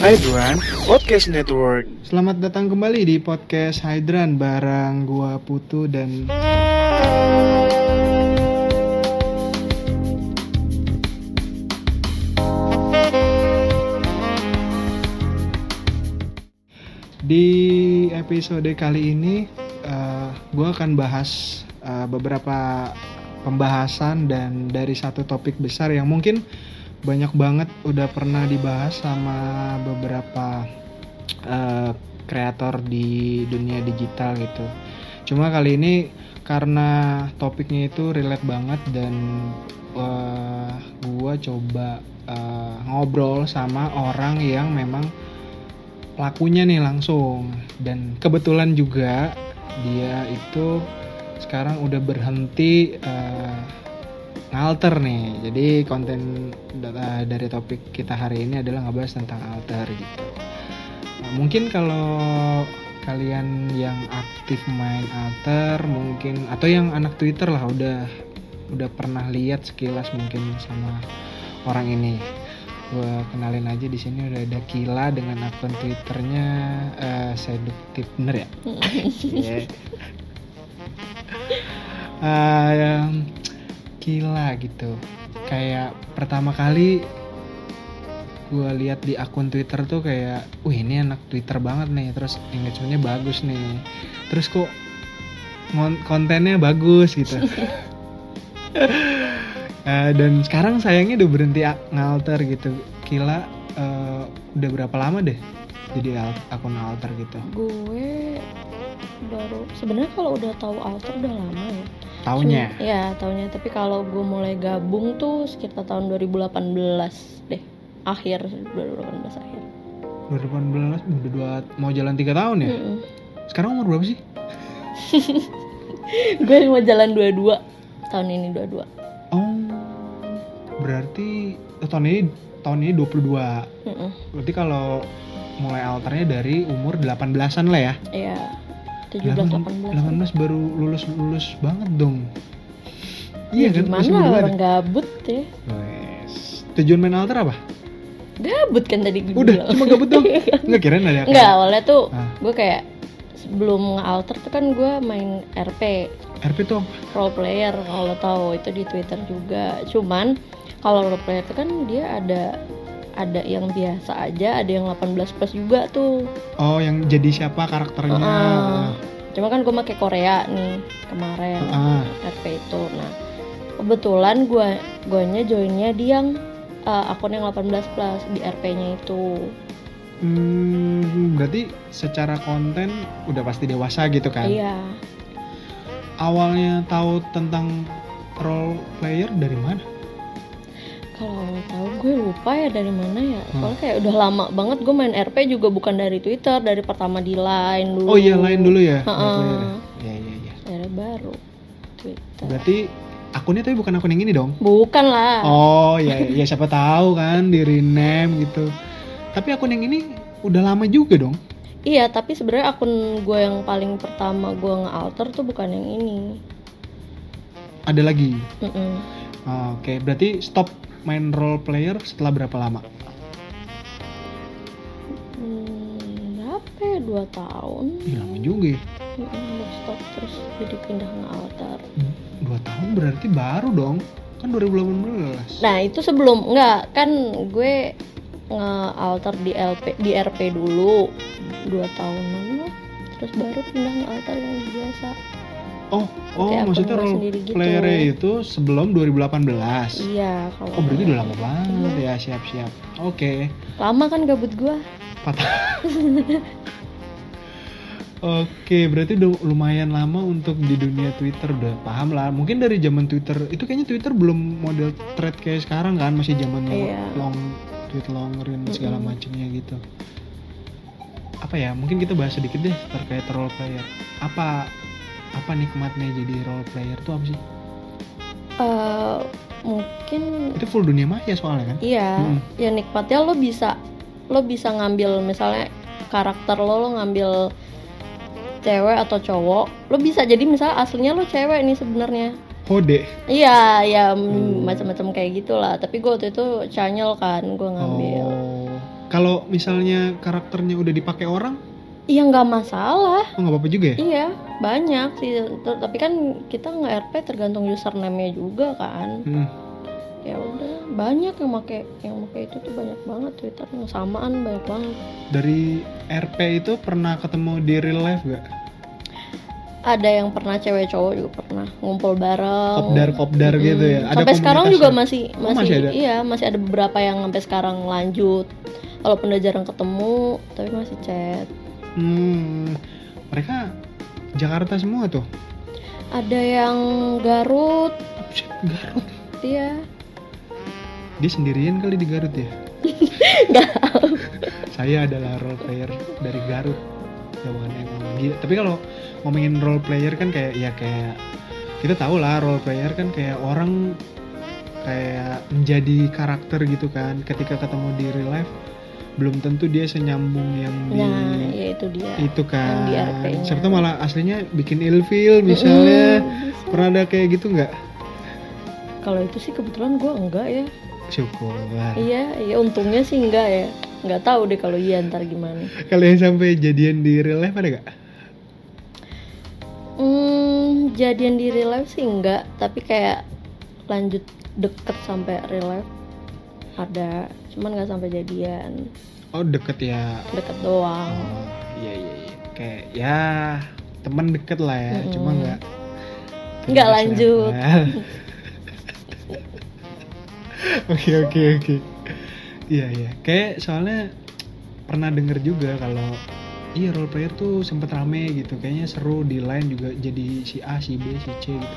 Hydran Podcast Network. Selamat datang kembali di podcast Hydran bareng gua Putu dan di episode kali ini gua akan bahas beberapa pembahasan dan dari satu topik besar yang mungkin banyak banget udah pernah dibahas sama beberapa kreator di dunia digital gitu. Cuma kali ini karena topiknya itu relate banget dan gua coba ngobrol sama orang yang memang pelakunya nih langsung, dan kebetulan juga dia itu sekarang udah berhenti ngalter nih. Jadi konten dari topik kita hari ini adalah ngebahas tentang alter gitu. Mungkin kalau kalian yang aktif main alter mungkin, atau yang anak Twitter lah, udah pernah lihat sekilas mungkin sama orang ini. Gua kenalin aja, di sini udah ada Kila dengan akun Twitternya seduktif, bener ya? Gila gitu. Kayak pertama kali gue lihat di akun Twitter tuh kayak, wih ini anak Twitter banget nih, terus engagementnya bagus nih, terus kok kontennya bagus gitu. Dan sekarang sayangnya udah berhenti ngalter gitu. Gila, udah berapa lama deh jadi akun alter gitu? Gue baru sebenarnya kalau udah tahu alter udah lama ya. Tahunnya? Ya tahunnya, tapi kalau gue mulai gabung tuh sekitar tahun 2018 deh, akhir 2018 akhir. 2018 udah mau jalan 3 tahun ya? Sekarang umur berapa sih? Gue mau jalan 22 tahun ini, 22. Oh, berarti tahun ini 22. Berarti kalau mulai alternya dari umur 18-an lah ya? Iya, 17-18 baru lulus banget dong. Iya kan? Gimana orang gabut ya? Wes. Tujuan main alter apa? Gabut kan tadi gue udah bilang. Cuma gabut dong? Nggak, kirain ada. Nggak, awalnya tuh gue kayak sebelum nge-alter tuh kan gue main RP. RP tuh apa? Role player, kalau tahu itu di Twitter juga. Cuman kalau role player itu kan dia ada yang biasa aja, ada yang 18 plus juga tuh. Oh, yang jadi siapa karakternya? Cuma kan gue pakai Korea nih kemarin RP itu. Nah, kebetulan guanya joinnya di yang akun yang 18 plus di RP-nya itu. Berarti secara konten udah pasti dewasa gitu kan? Iya. Awalnya tahu tentang role player dari mana? Kalau tahu gue lupa ya dari mana ya. Soalnya kayak udah lama banget gue main RP juga bukan dari Twitter, dari pertama di Line dulu. Oh iya, Line dulu ya. Iya. Akhirnya baru Twitter. Berarti akunnya tapi bukan akun yang ini dong? Bukan lah. Oh iya, siapa tahu kan di rename gitu. Tapi akun yang ini udah lama juga dong? Iya, tapi sebenarnya akun gue yang paling pertama gue nge-alter tuh bukan yang ini. Ada lagi? Oke, berarti stop main role player setelah berapa lama? Berapa ya? 2 tahun. Iya, lama juga ya. Stop terus jadi pindah nge-alter. 2 tahun berarti baru dong? Kan 2018. Nah itu sebelum, enggak, kan gue nge-alter di RP dulu 2 tahunan lah. Terus baru pindah nge-alter yang biasa. Oh, maksudnya role player itu sebelum 2018. Iya, kalau. Berarti udah lama banget ya, siap. Oke. Lama kan gabut gua. 4 tahun. Oke, berarti udah lumayan lama untuk di dunia Twitter, udah paham lah. Mungkin dari zaman Twitter, itu kayaknya Twitter belum model thread kayak sekarang kan, masih zaman tweet long run segala macamnya gitu. Apa ya? Mungkin kita bahas sedikit deh terkait role player. Apa nikmatnya jadi role player tuh apa sih? Mungkin itu full dunia maya soalnya kan? Iya, ya nikmatnya lo bisa ngambil misalnya karakter lo ngambil cewek atau cowok, lo bisa jadi misalnya aslinya lo cewek nih sebenarnya. Hode. Iya, ya macam-macam kayak gitulah. Tapi gue waktu itu Chanyol kan gue ngambil. Kalau misalnya karakternya udah dipakai orang, Iya nggak masalah. oh nggak apa-apa juga ya? Iya banyak sih. Tapi kan kita nge-RP tergantung username-nya juga kan. Hmm. Ya udah banyak yang make itu tuh banyak banget Twitter yang samaan banyak banget. Dari RP itu pernah ketemu di real life gak? Ada yang pernah cewek cowok juga pernah ngumpul bareng. Kopdar gitu ya? Ada Sampai sekarang juga komunitasnya? masih masih ada? iya masih ada beberapa yang sampai sekarang lanjut. Walaupun udah jarang ketemu tapi masih chat. Mereka Jakarta semua tuh? Ada yang Garut, Buset, Garut. iya. Dia sendirian kali di Garut ya? Nggak tahu. Saya adalah role player dari Garut. Jawaban emang gila. Tapi kalau ngomongin role player kan kayak kita tahu lah role player kan kayak orang kayak menjadi karakter gitu kan. Ketika ketemu di real life belum tentu dia senyambung yang di Ya itu dia. itu kan. Yang di RP-nya. Serta malah aslinya bikin ilfeel misalnya. Bisa. Pernah ada kayak gitu nggak? Kalau itu sih kebetulan gue enggak ya. Syukur. Iya untungnya sih enggak ya. Nggak tahu deh kalau iya ntar gimana. Kalau yang sampai jadian di real life ada nggak? Jadian di real life sih enggak, tapi kayak lanjut deket sampai real life ada, cuman nggak sampai jadian, Oh deket ya. deket doang. Oh, iya. Kayak ya teman deket lah ya, cuma nggak lanjut. Oke. Iya. Kayak soalnya pernah denger juga kalau iya role player tuh sempet rame gitu, kayaknya seru di line juga jadi si A, si B, si C gitu.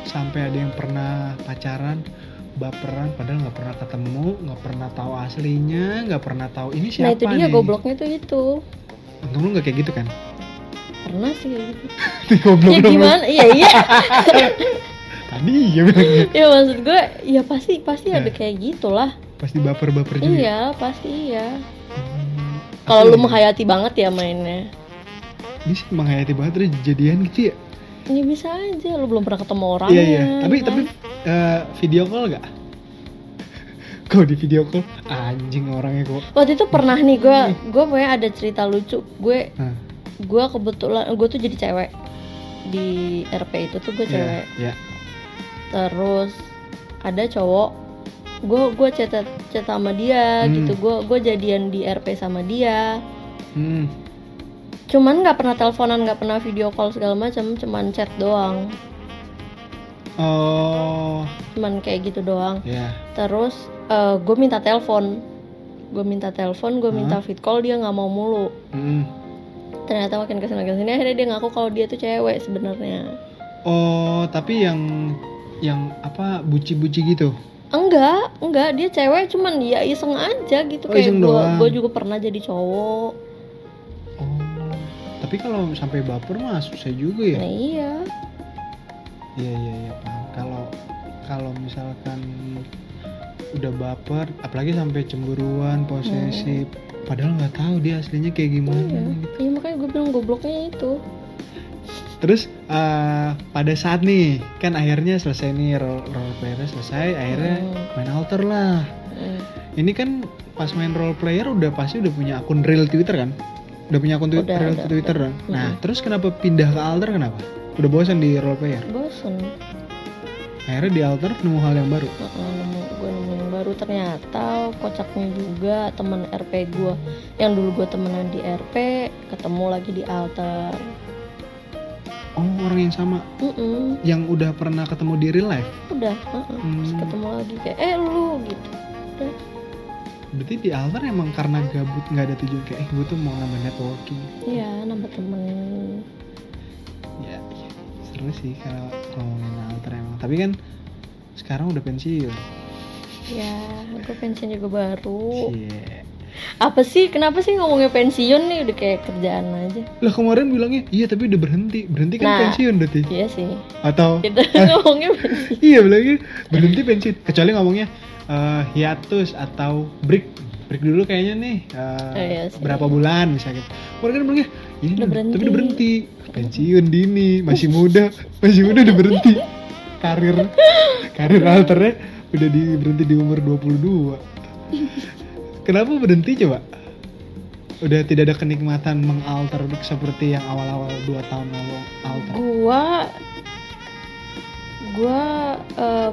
Sampai ada yang pernah pacaran, baperan, padahal nggak pernah ketemu, nggak pernah tahu aslinya, nggak pernah tahu ini siapa nih. Nah itu dia gobloknya tuh itu. Untung lu nggak kayak gitu kan? Pernah sih kayak gitu. Goblok Ya lu. gimana? Iya. Tadi iya bilangnya. Ya maksud gue, ya pasti ada kayak gitulah. Pasti baper-baper juga. Iya pasti iya. Hmm, Kalau apa lu ya? menghayati banget ya mainnya. Dia sih menghayati banget terus jadian gitu ya. Ya bisa aja, lu belum pernah ketemu orangnya. Iya. Tapi kan? video call gak? Kok di video call anjing orangnya kok. Waktu itu pernah nih gue pokoknya ada cerita lucu. Gue kebetulan gue tuh jadi cewek di RP itu tuh gue cewek. Iya. Terus ada cowok, gue chat sama dia gitu. Gue jadian di RP sama dia. Cuman nggak pernah teleponan, nggak pernah video call segala macam, cuman chat doang. Oh. Cuman kayak gitu doang. Iya. Terus gue minta telepon, gue minta vid call, dia nggak mau mulu. Ternyata makin kesini akhirnya dia ngaku kalau dia tuh cewek sebenarnya. Oh, tapi yang apa buci-buci gitu? Enggak, dia cewek, cuman ya iseng aja gitu. Oh, kayak iseng doang. gue juga pernah jadi cowok. Oh, tapi kalau sampai baper mah susah juga ya. Nah iya. Iya paham. Kalau misalkan udah baper, apalagi sampai cemburuan, posesif, padahal nggak tahu dia aslinya kayak gimana. Gitu. Iya makanya gue bilang gobloknya itu. Terus pada saat nih kan akhirnya selesai nih role player selesai, akhirnya main alter lah. Ini kan pas main role player udah pasti udah punya akun real Twitter kan? Udah punya akun real Twitter kan? Nah terus kenapa pindah ke alter, kenapa? Udah bosan di role player? Bosan. Akhirnya di alter nemu hal yang baru. Gue nemu yang baru, ternyata kocaknya juga teman RP gue yang dulu gue temenan di RP ketemu lagi di alter. Oh orang yang sama, yang udah pernah ketemu di real life? Udah, terus ketemu lagi kayak lu gitu. Udah. Berarti di alter emang karena gabut, nggak ada tujuan kayak gue tuh mau nambah networking. Iya, nambah temen. Ya seru sih kalau ngomongin alter emang. Tapi kan sekarang udah pensiun. Ya, gue pensiun juga baru. Cie. Apa sih? Kenapa sih ngomongnya pensiun nih? Udah kayak kerjaan aja. Lah kemarin bilangnya iya tapi udah berhenti. Berhenti kan pensiun berarti. Iya sih. Atau Kita ngomongnya pensiun. iya bilangnya berhenti pensiun. Kecuali ngomongnya hiatus atau break dulu kayaknya nih. Iya berapa bulan misalnya. Kemarin kan bilangnya ini Udah berhenti. tapi udah berhenti. Pensiun dini, masih muda udah berhenti. Karir alternya udah berhenti di umur 22. Kenapa berhenti coba? Udah tidak ada kenikmatan mengalter seperti yang awal-awal 2 tahun lalu alter. Gua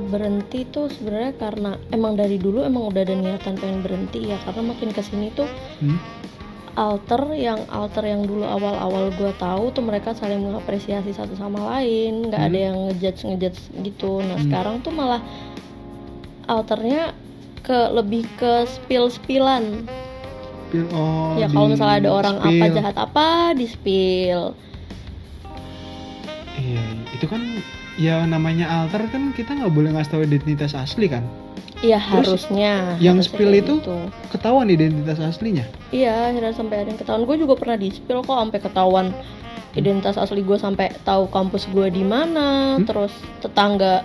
berhenti tuh sebenarnya karena emang dari dulu emang udah ada niatan pengen berhenti ya, karena makin kesini tuh alter yang dulu awal-awal gue tahu tuh mereka saling mengapresiasi satu sama lain, nggak ada yang ngejudge gitu. Nah sekarang tuh malah alternya lebih ke spillan. Ya kalau misalnya ada orang apa jahat apa di spill. Iya, itu kan ya namanya alter kan kita nggak boleh ngasih tahu identitas asli kan. Iya harusnya. Yang spill itu gitu. Ketahuan identitas aslinya. Iya, akhirnya sampai ada yang ketahuan. Gue juga pernah di spill kok sampai ketahuan identitas asli gue, sampai tahu kampus gue di mana, terus tetangga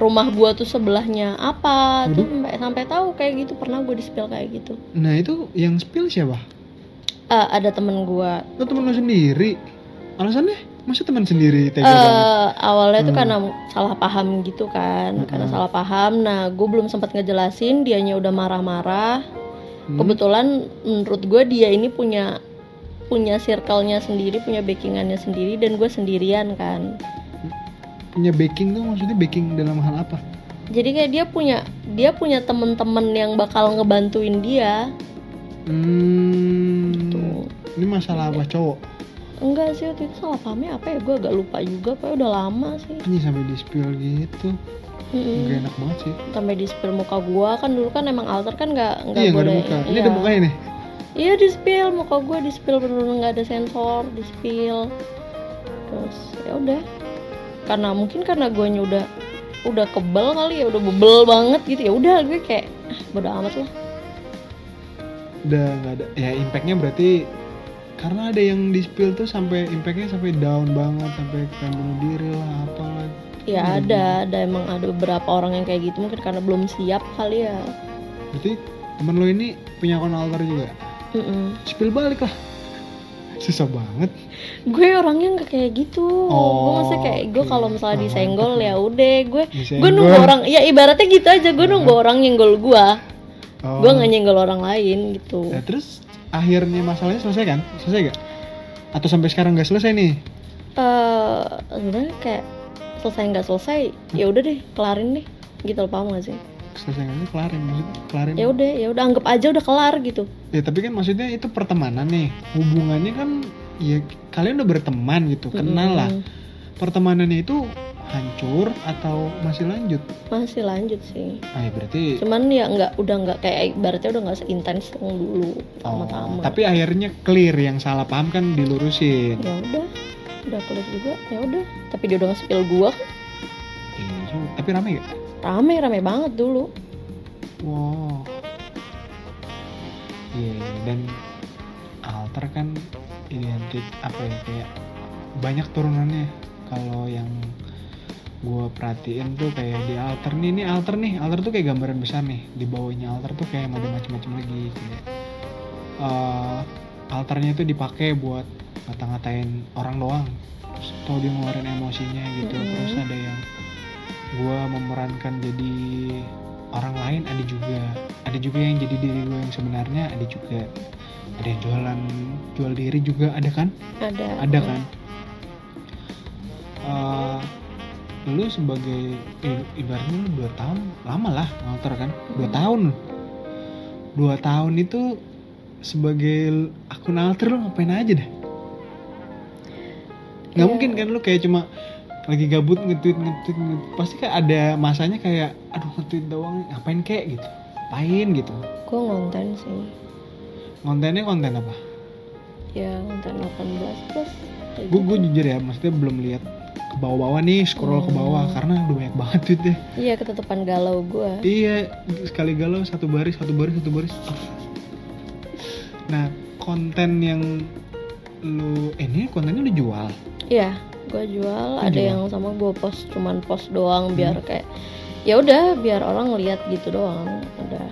rumah gue tuh sebelahnya apa, tuh sampai tahu kayak gitu. Pernah gue di spill kayak gitu. Nah itu yang spill siapa? Ada temen gue. Lo temen lo sendiri? Alasannya? Masa teman sendiri tega banget? Awalnya tuh karena salah paham gitu kan, karena salah paham. Nah gue belum sempat ngejelasin, dianya udah marah-marah. Kebetulan menurut gue dia ini punya circle-nya sendiri, punya backingannya sendiri, dan gue sendirian kan. Punya backing tuh maksudnya backing dalam hal apa? Jadi kayak dia punya temen-temen yang bakal ngebantuin dia. Gitu. Ini masalah apa, cowok? Enggak sih, waktu itu salah pahamnya apa ya, gue agak lupa juga, pokoknya udah lama sih. Ini sampai di spill gitu. Gak enak banget sih. Sampai di spill muka gue, kan dulu kan emang alter kan nggak iya, boleh. Muka. Ini ada mukanya nih. Iya di spill, muka gue di spill bener-bener nggak ada sensor, di spill. Terus ya udah, karena gue udah kebel kali ya, udah bebel banget gitu, ya udah gue kayak bodo amat lah. Udah nggak ada ya impactnya, berarti karena ada yang di spill tuh sampai impactnya sampai down banget, sampai pengen bunuh diri lah apalah. Ya ada emang ada beberapa orang yang kayak gitu, mungkin karena belum siap kali ya. Berarti temen lo ini punya akun alter juga? Spill balik lah. Susah banget. Gue orangnya nggak kayak gitu. Gue maksudnya kayak gue kalau misalnya disenggol ya udah gue nunggu orang, ya ibaratnya gitu aja, gue nunggu orang nyenggol gue. Gue nggak nyenggol orang lain gitu. Nah, terus akhirnya masalahnya selesai kan? Selesai gak? Atau sampai sekarang nggak selesai nih? Sebenarnya kayak selesai nggak selesai, ya udah deh kelarin deh, gitu, paham gak sih? Selesai nggak sih kelarin? Ya udah anggap aja udah kelar gitu. Ya tapi kan maksudnya itu pertemanan nih, hubungannya kan ya kalian udah berteman gitu, kenal lah. Pertemanannya itu hancur atau masih lanjut? Masih lanjut sih. Ya berarti. Cuman ya udah nggak kayak ibaratnya udah nggak seintens yang dulu pertama-tama. Tapi akhirnya clear, yang salah paham kan dilurusin. Ya udah clear juga. Ya udah. Tapi dia udah nge-spill gua kan. Iya. Tapi rame gak? Rame banget dulu. Wow. Iya. Dan alter kan identik apa ya, kayak banyak turunannya. Kalau yang gue perhatiin tuh kayak di alter alter tuh kayak gambaran besar nih, di bawahnya alter tuh kayak ada macam-macam lagi, kayak alternya itu dipakai buat ngata-ngatain orang doang, atau dia ngeluarin emosinya gitu. Terus ada yang gue memerankan jadi orang lain, ada juga yang jadi diri gue yang sebenarnya, ada yang jual diri juga, ada kan? Ada kan? Lu sebagai ibaratnya lu 2 tahun lama lah ngalter kan, 2 tahun itu sebagai akun alter lu ngapain aja dah? Nggak mungkin kan lu kayak cuma lagi gabut nge-tweet, pasti kan ada masanya kayak aduh nge-tweet doang, ngapain kayak gitu, ngapain gitu. Gue ngonten sih. Kontennya konten apa? Ya konten 18+. Gue jujur ya, maksudnya belum lihat ke bawah-bawah nih, scroll ke bawah karena udah banyak banget tweetnya. Iya, ketetepan galau gue. Iya, sekali galau satu baris. Nah, konten yang lu ini kontennya udah jual? Iya, gue jual. Ada yang sama gue cuman post doang biar kayak ya udah biar orang lihat gitu doang. Udah.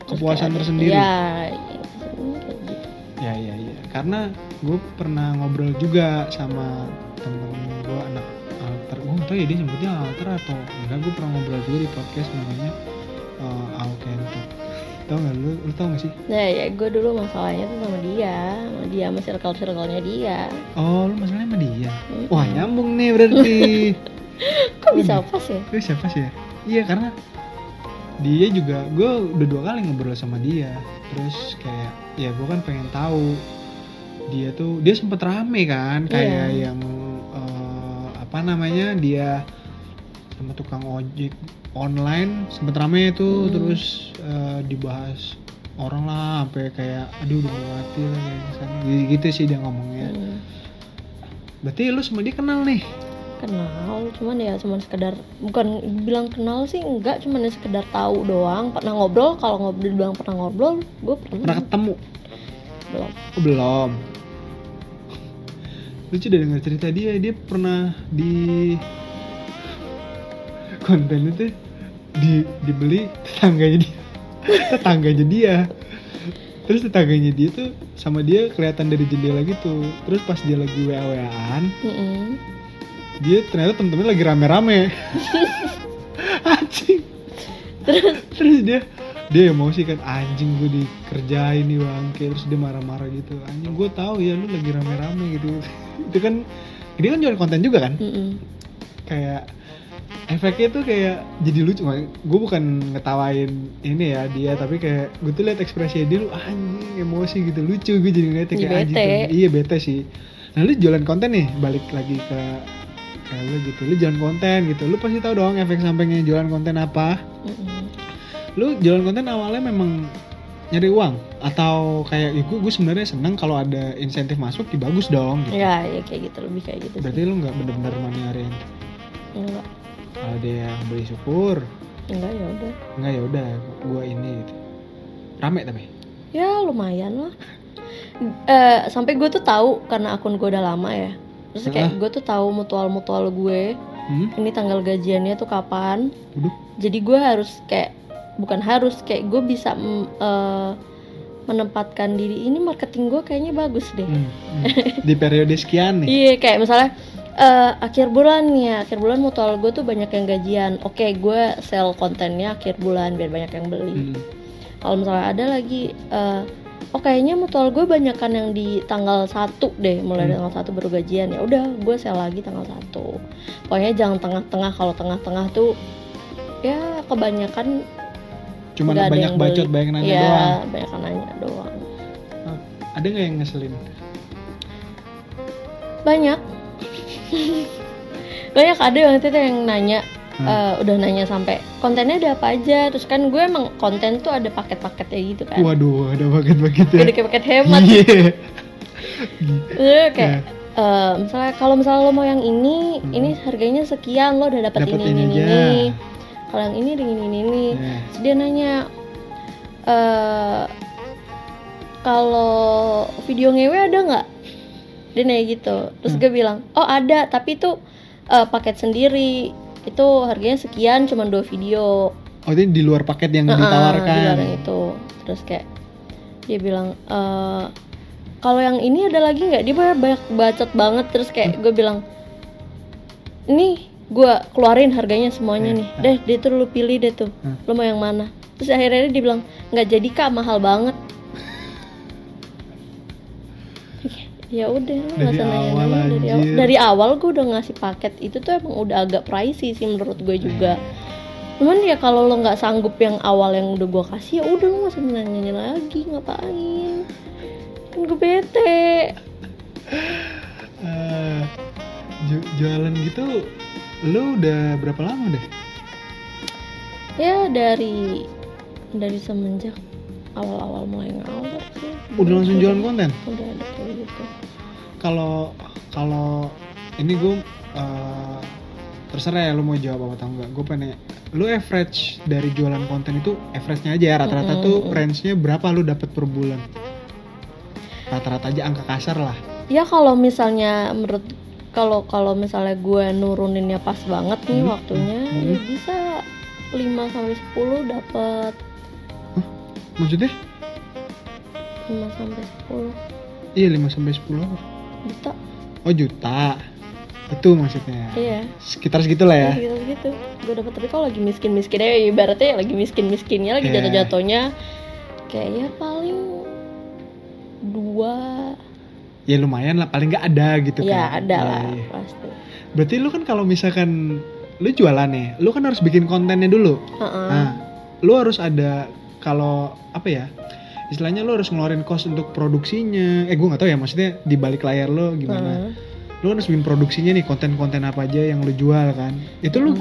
Kepuasan tersendiri. Ya, kayak gitu. Ya. Karena gue pernah ngobrol juga sama temen gue anak alter. Gue nggak tahu ya dia sebutnya alter atau enggak. Gue pernah ngobrol juga di podcast namanya Alkentok. Tau nggak lu tau nggak sih? Nah ya gue dulu masalahnya tuh sama dia sama circle-circle-nya dia. Oh, lu masalahnya sama dia. Wah, nyambung nih berarti. Kok bisa pas ya? Bisa pas ya? Iya, karena dia juga, gue udah 2 kali ngobrol sama dia. Terus kayak ya gue kan pengen tahu dia sempet rame kan, kayak yang apa namanya, dia sama tukang ojek online sempet rame itu. Terus dibahas orang lah sampai kayak aduh udah mati lah kayak misalnya gitu sih dia ngomongnya. Berarti lu sama dia kenal nih? Kenal, cuman sekedar, bukan bilang kenal sih enggak, cuman ya sekedar tahu doang, pernah ngobrol. Kalau ngobrol bilang pernah ngobrol, gue pernah ketemu? Belum. Belum. Lucu udah denger cerita dia pernah di konten itu dibeli tetangganya dia. Terus tetangganya dia tuh sama dia kelihatan dari jendela gitu. Terus pas dia lagi WA-WAan, dia ternyata temen-temen lagi rame-rame. Anjing. Terus dia emosi kan, anjing gue dikerjain nih bangke. Terus dia marah-marah gitu, anjing gue tahu ya lu lagi rame-rame gitu. Itu kan dia kan jual konten juga kan. Kayak efeknya tuh kayak jadi lucu. Gue bukan ngetawain ini ya dia, tapi kayak gue tuh liat ekspresinya dia, lu anjing emosi gitu, lucu. Gue jadi ngeliatnya kayak anjing tuh. Iya bete sih. Nah lu jualan konten nih, balik lagi ke lu gitu, lu jualan konten gitu, lu pasti tahu dong efek sampingnya jualan konten apa. Lu jualan konten awalnya memang nyari uang atau kayak gue sebenarnya seneng kalau ada insentif masuk, ya bagus dong gitu. Ya kayak gitu, lebih kayak gitu. Berarti lu nggak bener-bener money oriented? Enggak. Kalau dia yang beli syukur. Enggak ya udah gue ini gitu. Rame tapi? Ya lumayan lah. Sampai gue tuh tahu karena akun gue udah lama ya. Terus kayak gue tuh tahu mutual gue. Ini tanggal gajiannya tuh kapan. Jadi gue harus kayak, bukan harus, kayak gue bisa menempatkan diri, ini marketing gue kayaknya bagus deh. Di periode sekian nih. Iya, kayak misalnya akhir bulan mutual gue tuh banyak yang gajian. Oke, gue sell kontennya akhir bulan biar banyak yang beli. Kalau misalnya ada lagi kayaknya mutual gue banyakan yang di tanggal 1 deh, mulai dari tanggal 1 baru gajian, ya udah gue sell lagi tanggal 1. Pokoknya jangan tengah-tengah. Kalau tengah-tengah tuh ya kebanyakan cuma banyak bacot, banyak nanya doang. Iya, banyak nanya doang. Ada nggak yang ngeselin? Banyak. Banyak, ada waktu itu yang nanya. Udah nanya sampai kontennya ada apa aja. Terus kan gue emang konten tuh ada paket-paketnya gitu kan. Waduh, ada paket-paketnya. Ada kayak paket hemat. Iya. Kayak misalnya lo mau yang ini harganya sekian, lo udah dapat ini. Kalau yang ini dengan ini. Terus dia nanya, kalau video ngewe ada nggak? Dia nanya gitu. Terus gue bilang, oh ada, tapi itu paket sendiri. Itu harganya sekian, cuma 2 video. Oh, itu di luar paket yang ditawarkan. Di luar yang itu. Terus kayak dia bilang, kalau yang ini ada lagi nggak? Dia banyak bacot banget. Terus kayak gue bilang, ini gue keluarin harganya semuanya nih. Dia tuh lu pilih deh tuh. Lu mau yang mana? Terus akhirnya dia bilang, nggak jadi kak, mahal banget. Ya udah, nggak usah nanya. Dari awal gue udah ngasih paket itu tuh emang udah agak pricey sih menurut gue juga. Cuman ya kalau lo nggak sanggup yang awal yang udah gue kasih, ya udah lo nggak usah nanya lagi, ngapain? Kan gue bete. Jualan gitu, lo udah berapa lama deh? Ya dari semenjak awal-awal mulai ngawal sih. Udah langsung jualan konten? Udah ada kayak gitu. Kalau ini gue terserah ya lo mau jawab apa atau enggak. Gue pengen, lo average dari jualan konten itu average-nya aja ya, rata-rata tuh range-nya berapa lo dapat per bulan? Rata-rata aja, angka kasar lah. Ya kalau misalnya kalau misalnya gue nuruninnya pas banget nih waktunya, ya bisa 5-10 dapat. Maksudnya? 5-10. Iya, 5-10 apa? Juta. Oh, juta. Itu maksudnya. Iya. Sekitar segitulah ya. Sekitar segitu. Gue dapat, tapi kalau lagi miskin-miskinnya, ibaratnya lagi miskin-miskinnya, lagi jatuh-jatuhnya, Kayaknya paling 2. Ya lumayan lah, paling nggak ada gitu Ya kan. ada Iya, lah iya. pasti. Berarti lu kan kalau misalkan lu jualan nih, lu kan harus bikin kontennya dulu. Heeh. Nah, lu harus ada, kalau apa ya, istilahnya lu harus ngeluarin cost untuk produksinya. Gue nggak tahu ya, maksudnya di balik layar lu gimana. Lu kan harus bikin produksinya nih, konten-konten apa aja yang lu jual kan. Itu lu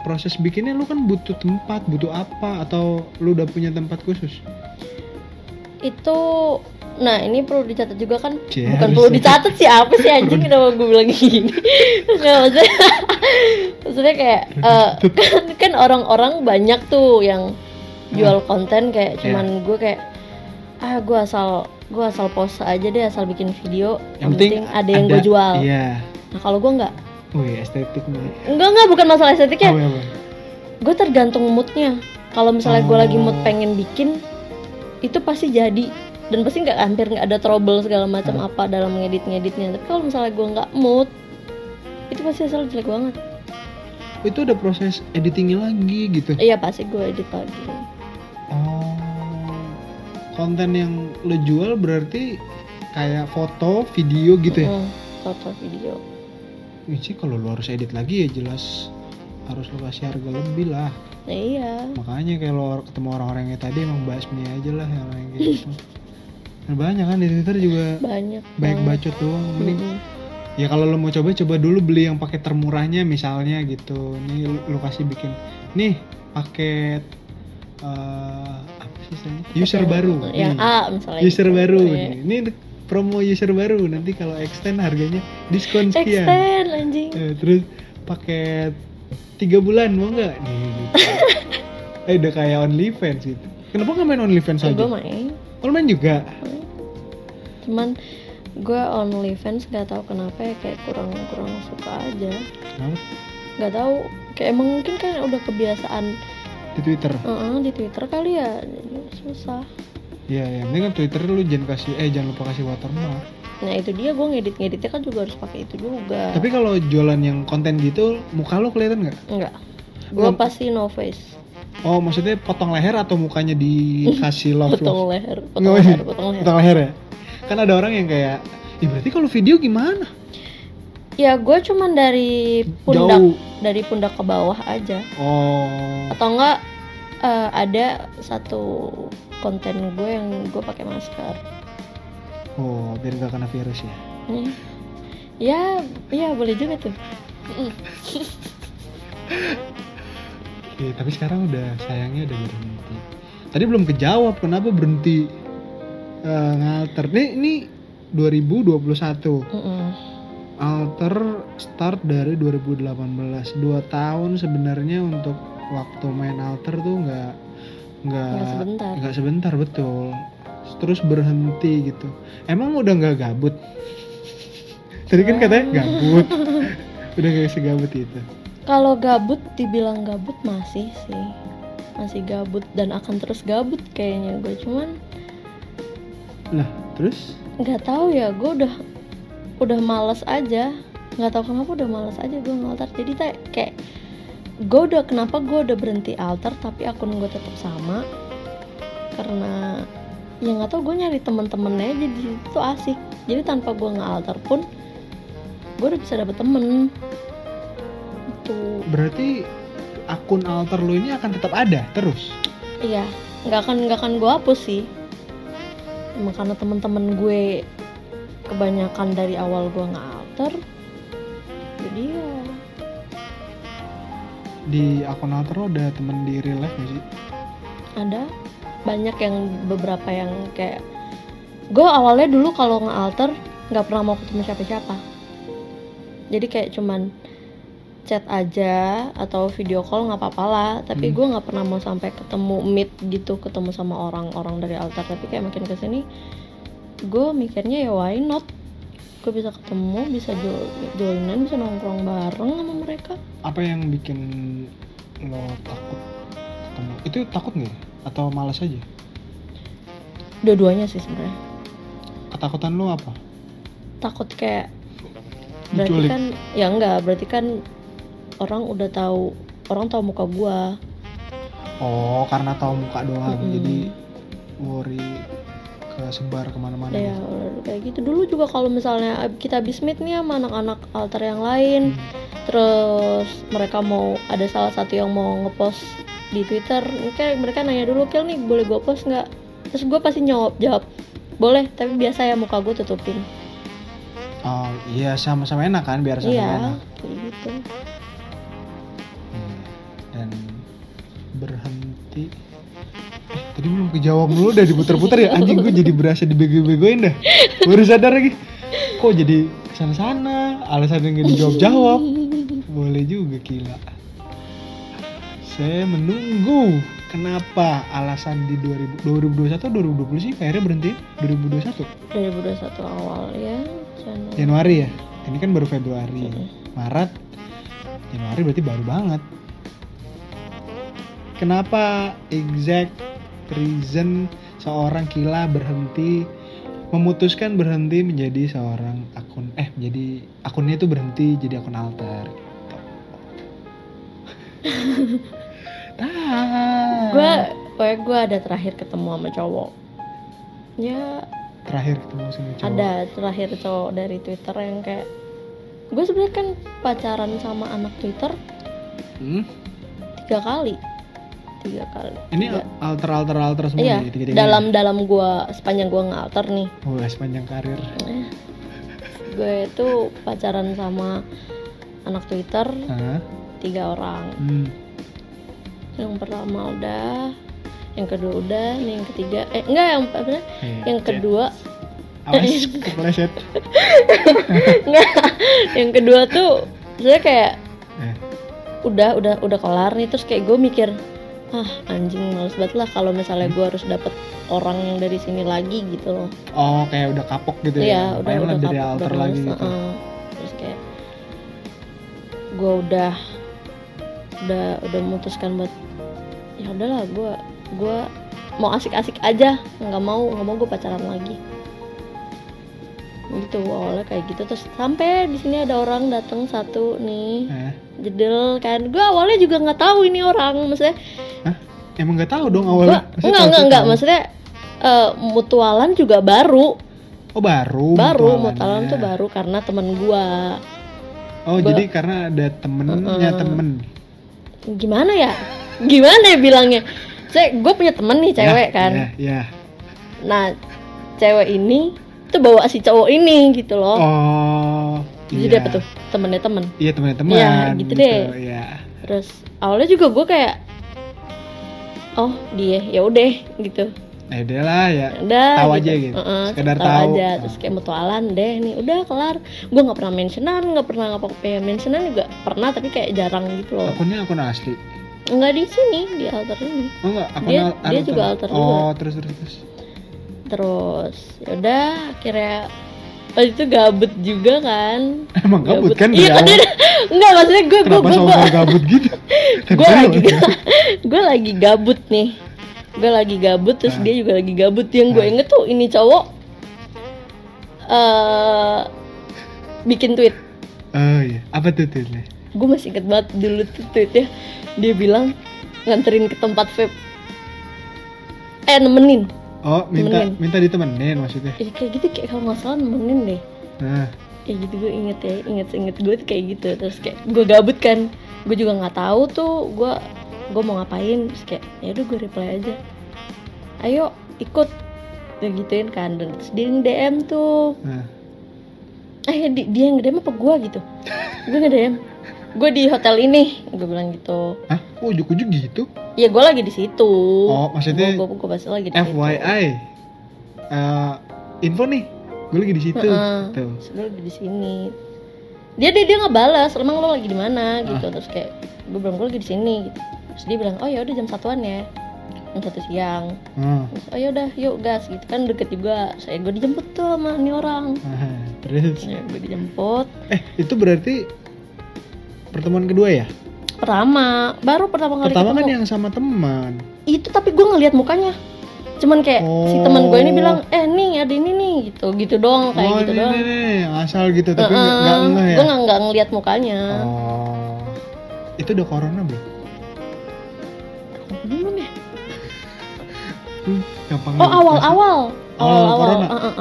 proses bikinnya lu kan butuh tempat, butuh apa, atau lu udah punya tempat khusus? Itu, nah ini perlu dicatat juga kan. Cie, Bukan harus perlu ya. dicatat sih, apa sih anjing, kenapa gue bilang gini. Nggak, maksudnya kayak kan orang-orang banyak tuh yang jual konten kayak cuman gue kayak gue asal post aja deh, asal bikin video, yang penting ada yang gue jual. Iya. Nah kalau gue nggak. Wih, estetik nih. Enggak, bukan masalah estetiknya. Apa? Gue tergantung moodnya. Kalau misalnya gue lagi mood pengen bikin, itu pasti jadi, dan pasti hampir nggak ada trouble segala macam apa dalam ngeditnya. Tapi kalau misalnya gue nggak mood, itu pasti asal jelek banget. Itu ada proses editingnya lagi gitu. Iya pasti gue edit lagi. Oh, konten yang lo jual berarti kayak foto, video gitu ya? Foto, video. Ini sih kalau lo harus edit lagi ya jelas harus lo kasih harga lebih lah. Nah, iya. Makanya kayak lo ketemu orang-orang yang tadi emang bahas mie aja lah yang kayak gitu. Dan banyak kan di Twitter juga Banyak bacot doang. Mending ya kalau lo mau coba dulu beli yang paket termurahnya misalnya gitu. Nih lo kasih bikin nih paket apa sih istilahnya? User baru. Yang nih. A misalnya. User gitu. baru Iya. nih. Ini promo user baru, nanti kalau extend harganya diskon sekian. Extend anjing. Terus paket 3 bulan mau nggak? Nih gitu. Udah kayak OnlyFans gitu. Kenapa nggak main OnlyFans aja? Gue main. Lo main juga? Cuman gue OnlyFans nggak tahu kenapa ya, kayak kurang suka aja. Kenapa? Nggak tahu, kayak emang mungkin kan udah kebiasaan Di Twitter? di Twitter kali ya, jadi susah. Iya, yang penting kan Twitter lu jangan lupa kasih watermark. Nah itu dia, gue ngeditnya kan juga harus pakai itu juga. Tapi kalau jualan yang konten gitu, muka lo kelihatan nggak? Enggak, gue pasti no face. Oh, maksudnya potong leher atau mukanya dikasih love? Potong leher. Potong leher ya? Kan ada orang yang kayak, berarti kalau video gimana? Ya gue cuman dari pundak, Jauh. dari pundak ke bawah aja. Oh. Atau enggak ada satu konten gue yang gue pakai masker. Oh, biar gak kena virus ya? Ya boleh juga tuh. Tapi sekarang sayangnya udah berhenti. Tadi belum kejawab kenapa berhenti ngalter. Ini 2021. Alter start dari 2018. 2 tahun sebenarnya untuk waktu main alter tuh nggak sebentar betul. Terus berhenti gitu. Emang udah nggak gabut? Tadi kan katanya gabut. Udah gak segabut itu. Kalau gabut, dibilang gabut masih sih, masih gabut dan akan terus gabut kayaknya gue. Cuman Lah terus? nggak tahu ya, gue udah malas aja. Nggak tahu kenapa udah malas aja gue ngalter. Jadi kayak gue udah berhenti alter tapi akun gue tetap sama, karena ya nggak tahu, gue nyari temen-temennya aja di situ asik. Jadi tanpa gue nge-alter pun gue udah bisa dapet temen. Itu berarti akun alter lo ini akan tetap ada terus? iya, nggak akan gue hapus sih. Emang karena temen-temen gue kebanyakan dari awal gue nge-alter, jadi ya. Di akun alter lo ada temen di real life gak sih? Ada banyak, yang beberapa yang kayak gue awalnya dulu kalau nge-alter nggak pernah mau ketemu siapa-siapa. Jadi kayak cuman chat aja atau video call nggak apa-apa lah, tapi gue nggak pernah mau sampai ketemu meet gitu, ketemu sama orang-orang dari alter. Tapi kayak makin kesini gue mikirnya ya why not, gue bisa ketemu, bisa joinan, bisa nongkrong bareng sama mereka. Apa yang bikin lo takut ketemu? Itu takut nggak? Atau malas aja? Dua-duanya sih sebenarnya. Ketakutan lo apa? Takut kayak berarti Diculik. kan ya enggak, berarti kan orang tahu muka gua. Oh, karena tahu muka doang. Jadi worry kesebar kemana-mana. Ya udah kayak gitu. Dulu juga kalau misalnya kita habis meet nih sama anak-anak alter yang lain, terus mereka mau ada salah satu yang mau ngepost di Twitter, kayak mereka nanya dulu, Kil nih boleh gue post nggak? Terus gue pasti jawab boleh, tapi biasa ya muka gue tutupin. Oh iya, sama-sama enak kan, biar sama enak. Kayak gitu. Dan berhenti. Tadi belum kejawab dulu, udah diputer-puter ya. Anjing, gue jadi berasa dibego-begoin dah. Baru sadar lagi. Kok jadi kesana-sana, alasannya nggak dijawab-jawab. Boleh juga, gila. Saya menunggu kenapa alasan di 2021 atau 2020 sih akhirnya berhenti? 2021 awal ya, Januari ya. Ini kan baru Februari, Maret, Januari berarti baru banget. Kenapa exact reason seorang Kila memutuskan berhenti menjadi seorang menjadi akunnya itu berhenti jadi akun alter gitu. Gue ada terakhir ketemu sama cowok. Ya. Terakhir ketemu sama cowok. Ada terakhir cowok dari Twitter yang kayak, gue sebenarnya kan pacaran sama anak Twitter 3 kali. Ini alter semua. Iya. Dalam gue sepanjang gue nge-alter nih. Oh, sepanjang karir. Gue itu pacaran sama anak Twitter 3 orang. Yang pertama udah, yang kedua udah, nih yang ketiga yang kedua awas kepleset. Enggak, yang kedua tuh saya kayak udah kelar nih, terus kayak gue mikir anjing males banget lah kalau misalnya gue harus dapet orang yang dari sini lagi gitu loh. Oh, kayak udah kapok gitu ya? Iya, udah dari kapok, alter lagi gitu. Terus kayak gue udah memutuskan buat ya udahlah, gue mau asik-asik aja, nggak mau gue pacaran lagi gitu. Awalnya kayak gitu, terus sampai di sini ada orang datang satu nih, jedel kan. Gue awalnya juga nggak tahu ini orang, maksudnya emang nggak tahu dong awalnya? Enggak, maksudnya mutualan juga baru. Oh, baru mutualan tuh baru karena temen gue. Oh, jadi karena ada temennya temen. Gimana ya bilangnya? Gue punya temen nih cewek kan. Iya. Nah, cewek ini tuh bawa si cowok ini gitu loh. Oh. Jadi apa tuh? Temennya temen. Iya, temennya temen. Iya, gitu deh. Iya. Terus awalnya juga gue kayak, oh dia, ya udah gitu. Udah lah ya. Udah. Tahu gitu. Aja gitu. Sekedar tahu aja. Terus kayak mutualan deh nih, udah kelar. Gue nggak pernah mentionan, nggak pernah mentionan juga pernah, tapi kayak jarang gitu loh. Akunnya akun asli. Enggak di sini, di alter ini. Oh enggak, dia juga alter juga. Oh, terus. Terus yaudah, akhirnya pas itu gabut juga kan. Emang gabut kan? Iya kan, enggak, maksudnya gue gabut gitu. gue lagi gabut nih. Gue lagi gabut, terus dia juga lagi gabut. Yang gue inget tuh ini cowok bikin tweet. Oh iya, apa tuh tweetnya? Gue masih inget banget dulu tuh tweetnya. Dia bilang nganterin ke tempat vape. Nemenin. Oh, minta ditemenin maksudnya? Kayak gitu, kayak kalau nggak salah nemenin deh. Nah. Kayak gitu, gue inget gue tuh kayak gitu. Terus kayak gue gabut kan, gue juga nggak tahu tuh gue mau ngapain. Terus kayak ya udah gue reply aja, ayo ikut, udah gituin kan. Dan terus dia DM tuh. Dia yang nge-DM apa gue gitu? Gue nge-DM, gue di hotel ini, gue bilang gitu. Hah? Ujuk-ujuk gitu? Iya, gue lagi di situ. Oh, maksudnya gue pasti lagi di situ. FYI, info nih, gue lagi di situ. Tuh. Gue lagi di sini. Dia nggak balas, emang lo lagi di mana gitu. Terus kayak gue bilang gue lagi di sini gitu. Terus dia bilang, oh ya udah jam 1-an ya, jam 1 siang. Terus oh ya udah yuk gas gitu kan, deket juga. Gue dijemput tuh sama nih orang. Terus? Ya, gue dijemput. Itu berarti pertemuan kedua ya? Pertama kali Pertama ketemu. Kan yang sama teman. Itu tapi gue ngelihat mukanya. Cuman kayak si teman gue ini bilang, nih ada ini nih gitu doang, kayak gitu doang. Nih, asal gitu, tapi nggak ngeh ya? Gue nggak ngelihat mukanya. Oh, itu udah corona belum? Belum ya? gampang. Oh awal-awal corona. Awal.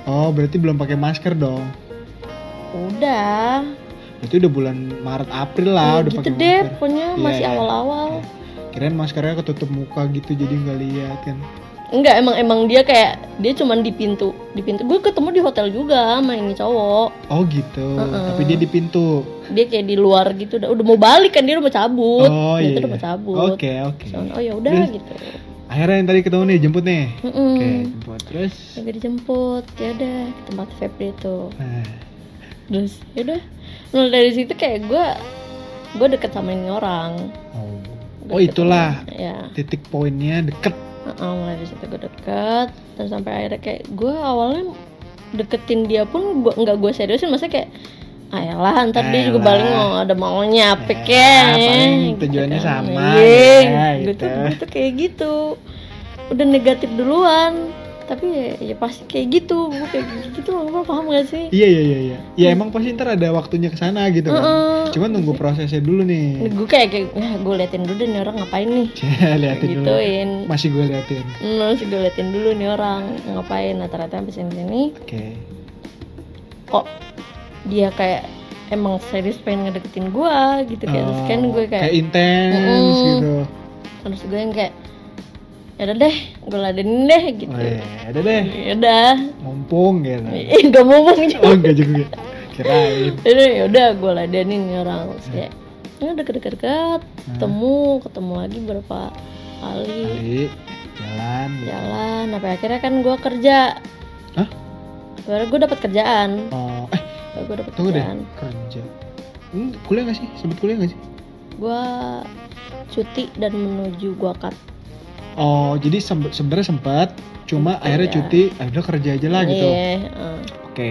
Oh berarti belum pakai masker dong. Udah. Berarti udah bulan Maret April lah udah Gitu pakai deh masker. pokoknya masih Iya. awal-awal. Kirain maskernya ketutup muka gitu jadi nggak lihat kan. Enggak, emang dia kayak dia cuman di pintu. Gue ketemu di hotel juga sama ini cowok. Oh gitu. Tapi dia di pintu. Dia kayak di luar gitu, udah mau balik kan, dia udah mau cabut. Oh Dia iya. tuh udah mau cabut. Oke. So, oh ya udah Terus? gitu. Akhirnya yang tadi ketemu nih jemput nih. Mm-mm. Oke jemput terus. Lagi dijemput, ya udah ke tempat vape itu. Nah, Terus ya udah. Mulai dari situ kayak gue deket sama ini orang. oh itulah Ya. titik poinnya deket. Mulai dari situ gue deket, dan sampai akhirnya kayak gue awalnya deketin dia pun nggak gue seriusin, maksudnya kayak ayolah ntar dia juga Ayolah. paling mau ada maunya apa Ya, kek paling gitu tujuannya kan. sama, Iya, ya, gitu. gitu. Gitu kayak gitu udah negatif duluan, tapi ya pasti kayak gitu, gue kayak gitu, lo paham gak sih? Iya. Ya emang pasti ntar ada waktunya kesana gitu kan. Cuman nunggu prosesnya dulu nih. Gue kayak ya gue liatin dulu deh nih orang ngapain nih, Liatin dulu. gituin. Masih gue liatin. Masih gue liatin dulu nih orang ngapain. Nah ternyata sampai sini Oke. kok dia kayak emang serius pengen ngedeketin gue gitu kayak. Terus kan gue kayak intens gitu. terus gue yang kayak ya udah deh gue ladenin deh gitu. Oh iya, ada deh. Ya udah. Mumpung gitu. Gak ngomong juga. Oh enggak juga. Kirain. Ya udah gue ladenin nih orang. Terus kayak ya udah deket-deket ketemu lagi berapa kali Kali jalan gitu. jalan sampai akhirnya kan gue kerja. Hah? Akhirnya gue dapet kerjaan. Oh, Gue dapet tunggu deh. kerjaan. Kerja. Kuliah gak sih? Sempet kuliah gak sih? Gue cuti dan menuju gua cut. Oh, jadi sebenarnya sempat, cuma akhirnya Iya. cuti, udah kerja aja lah gitu. Iya, Oke.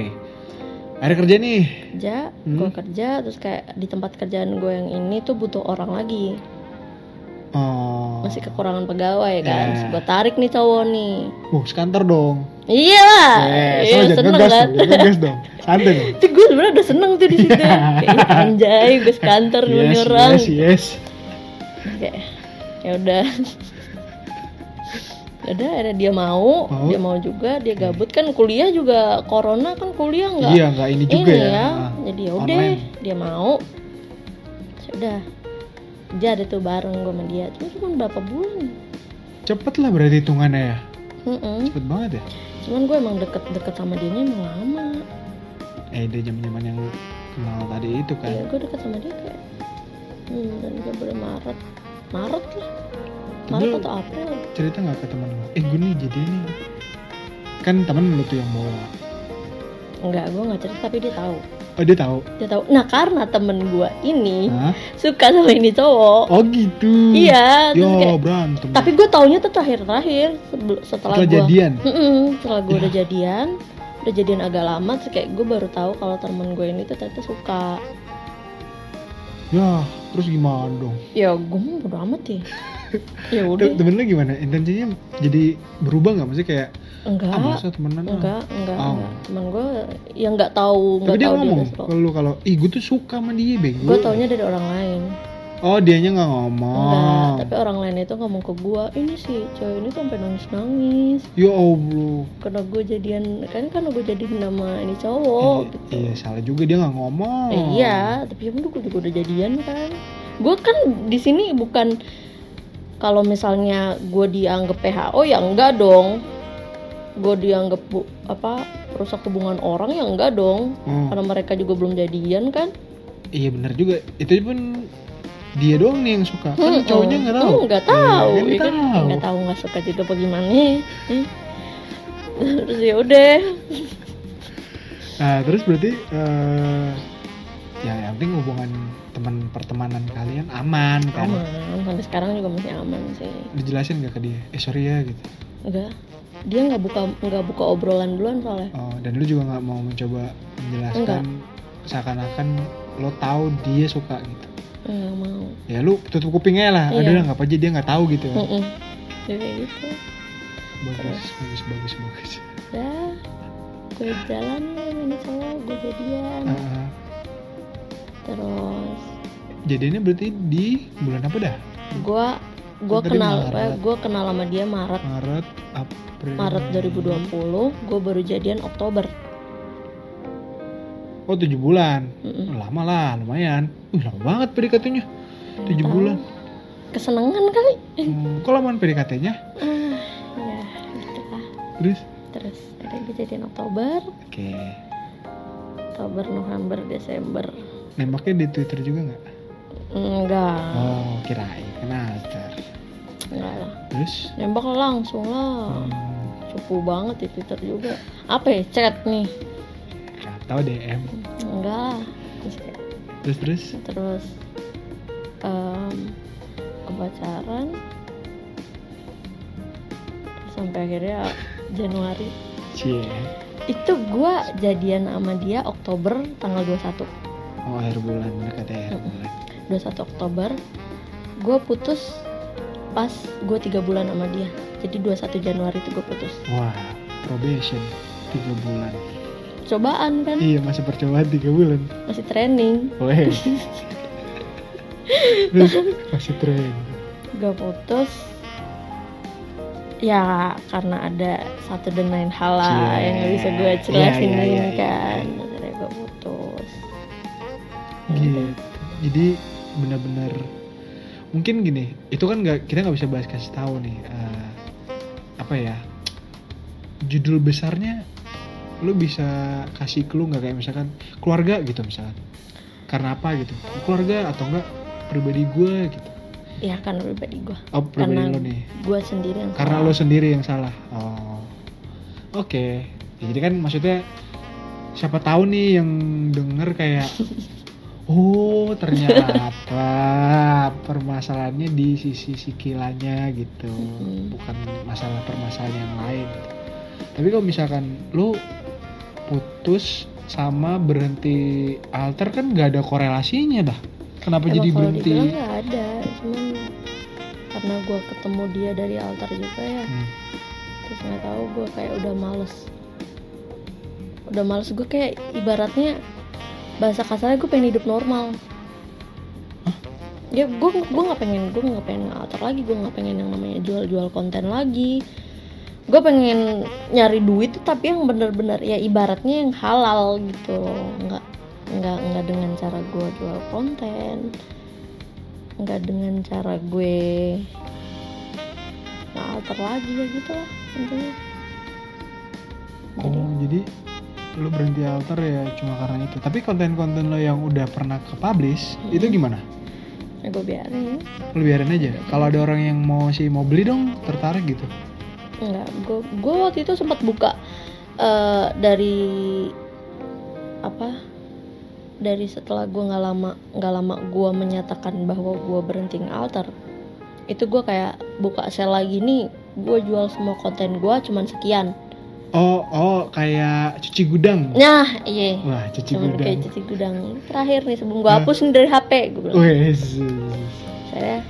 Akhirnya kerja nih. kerja, gue kerja, terus kayak di tempat kerjaan gue yang ini tuh butuh orang lagi, Oh. masih kekurangan pegawai kan. Yeah. Terus gue tarik nih cowok nih. Sekantor dong. Iya lah, Iya, jangan seneng ngegas kan. dong, jangan ngegas dong. Santai dong. Itu gue sebenarnya udah seneng tuh di situ. Kayak anjay, gue sekantor dulu nih orang. Yes. Kayak ya udah. Ya udah, akhirnya dia mau juga, dia gabut kan kuliah juga corona kan kuliah nggak. Iya, nggak ini juga ya. Nah, jadi ya udah, online. dia mau. Sudah. Jadi tuh bareng gue sama dia. Cuma berapa bulan? Cepet lah berarti hitungannya ya. Cepet banget ya. Cuman gue emang deket sama dia emang lama. Dia zaman yang kenal tadi itu kan. Iya, gue deket sama dia kayak dan gue bulan Maret lah. Maret Lu atau April. cerita nggak ke teman lo? Gue nih jadi ini. Kan temen lu tuh yang bawa. Enggak, gue nggak cerita tapi dia tahu. Oh dia tahu. Dia tahu. Nah karena temen gue ini Hah? suka sama ini cowok. Oh gitu. Iya. Terus Yo kayak, berantem. tapi gue taunya tuh terakhir setelah gue jadian. setelah gue udah jadian agak lama, terus kayak gue baru tahu kalau temen gue ini tuh ternyata suka. Ya terus gimana dong? Ya gue mau bodo amat ya. Ya udah. Temen lu gimana? Intensinya jadi berubah nggak? Maksudnya kayak Enggak. masa temenan? Enggak. Oh. Temen gue yang nggak tahu Tapi dia tahu ngomong udah suka. ke lu kalau gue tuh suka sama dia bego. Gue taunya dari orang lain. Oh dianya nggak ngomong. Enggak, tapi orang lain itu ngomong ke gue, ini sih cewek ini tuh sampai nangis. Ya Allah. Karena gue jadian karena gue jadian nama ini cowok. Gitu. Iya salah juga dia nggak ngomong. Iya, tapi gue juga udah jadian kan. Gue kan di sini bukan kalau misalnya gue dianggap PHO ya enggak dong. Gue dianggap rusak hubungan orang ya enggak dong. Karena mereka juga belum jadian kan. Iya benar juga. Itu pun dia doang nih yang suka. Kan cowoknya nggak tahu. Nggak tahu. Iya, kan Nggak tahu nggak suka juga bagaimana. Terus ya udah. Nah terus berarti ya yang penting hubungan pertemanan kalian aman kan? Aman, sampai sekarang juga masih aman sih. Dijelasin nggak ke dia? Sorry ya gitu. Enggak, dia nggak buka obrolan duluan soalnya. Oh, dan lu juga nggak mau mencoba menjelaskan seakan-akan lo tahu dia suka gitu. Nggak mau. Ya lu tutup kupingnya lah. Iya. Adalah nggak apa aja dia nggak tahu gitu. Dia kayak gitu. Bagus. Ya, gue jalan nih ini cowok, gue jadian. Terus Jadinya berarti di bulan apa dah? gue kenal sama dia Maret. April, Maret 2020, gue baru jadian Oktober. Oh 7 bulan. Mm-mm. Lama lah, lumayan. Lama banget PDKT-nya. 7 Tahu. bulan. Kesenangan kali. Kok lamaan PDKT-nya? Ya gitu lah. Terus? Ada gue jadian Oktober, Oke. Oktober, November, Desember. Nembaknya di Twitter juga nggak? Enggak, Oh kirain. Kenapa? enggak lah. Terus? Nembak langsung lah. Cupu banget di Twitter juga. Apa ya, chat nih? Gak tau DM. Enggak. Terus? Terus kepacaran sampai akhirnya Januari. Cie. Itu gua jadian sama dia Oktober tanggal 21. Oh akhir bulan, mendekati akhir bulan. 21 Oktober. Gua putus pas gua 3 bulan sama dia. Jadi 21 Januari itu gua putus. Wah, probation 3 bulan. Cobaan kan? Iya, masa percobaan 3 bulan. Masih training. Weh. Terus masih tren. Gua putus. Ya karena ada satu dan lain hal lah yang gak bisa gue jelasin kan. Akhirnya gue putus. Gitu. Jadi benar-benar mungkin gini, itu kan kita nggak bisa bahas kasih tahu nih apa ya, judul besarnya lu bisa kasih clue nggak, kayak misalkan keluarga gitu misalkan, karena apa gitu, keluarga atau enggak pribadi gue gitu. Ya kan pribadi gue. Oh pribadi Karena lo nih. gue sendiri yang Karena salah. lo sendiri yang salah. Oh oke. Ya, jadi kan maksudnya siapa tahu nih yang denger kayak oh ternyata permasalahannya di sisi sikilanya gitu, bukan masalah permasalahan yang lain. Tapi kalau misalkan lo putus sama berhenti alter kan nggak ada korelasinya dah. Kenapa Emang jadi kalau berhenti? dibilang nggak ada, cuman karena gue ketemu dia dari altar juga ya. Terus nggak tahu gue kayak udah males gue, kayak ibaratnya bahasa kasarnya gue pengen hidup normal. Ya gue nggak pengen altar lagi, gue nggak pengen yang namanya jual konten lagi. Gue pengen nyari duit tuh tapi yang bener-bener ya ibaratnya yang halal gitu loh. Nggak dengan cara gue jual konten, nggak dengan cara gue alter lagi ya gitu lah intinya. Jadi lo berhenti alter ya cuma karena itu. Tapi konten-konten lo yang udah pernah ke-publish itu gimana? Ya gue biarin. Lo biarin aja. Kalau ada orang yang mau beli dong, tertarik gitu. Enggak, gue waktu itu sempat buka dari setelah gue nggak lama gue menyatakan bahwa gue berhenti nge-alter, itu gue kayak buka sale lagi nih, gue jual semua konten gue cuman sekian. Oh kayak cuci gudang. Nah iya. Wah cuci Cuman gudang. kayak cuci gudang. Terakhir nih sebelum gue hapus nih dari HP, gue bilang. Wes. Saya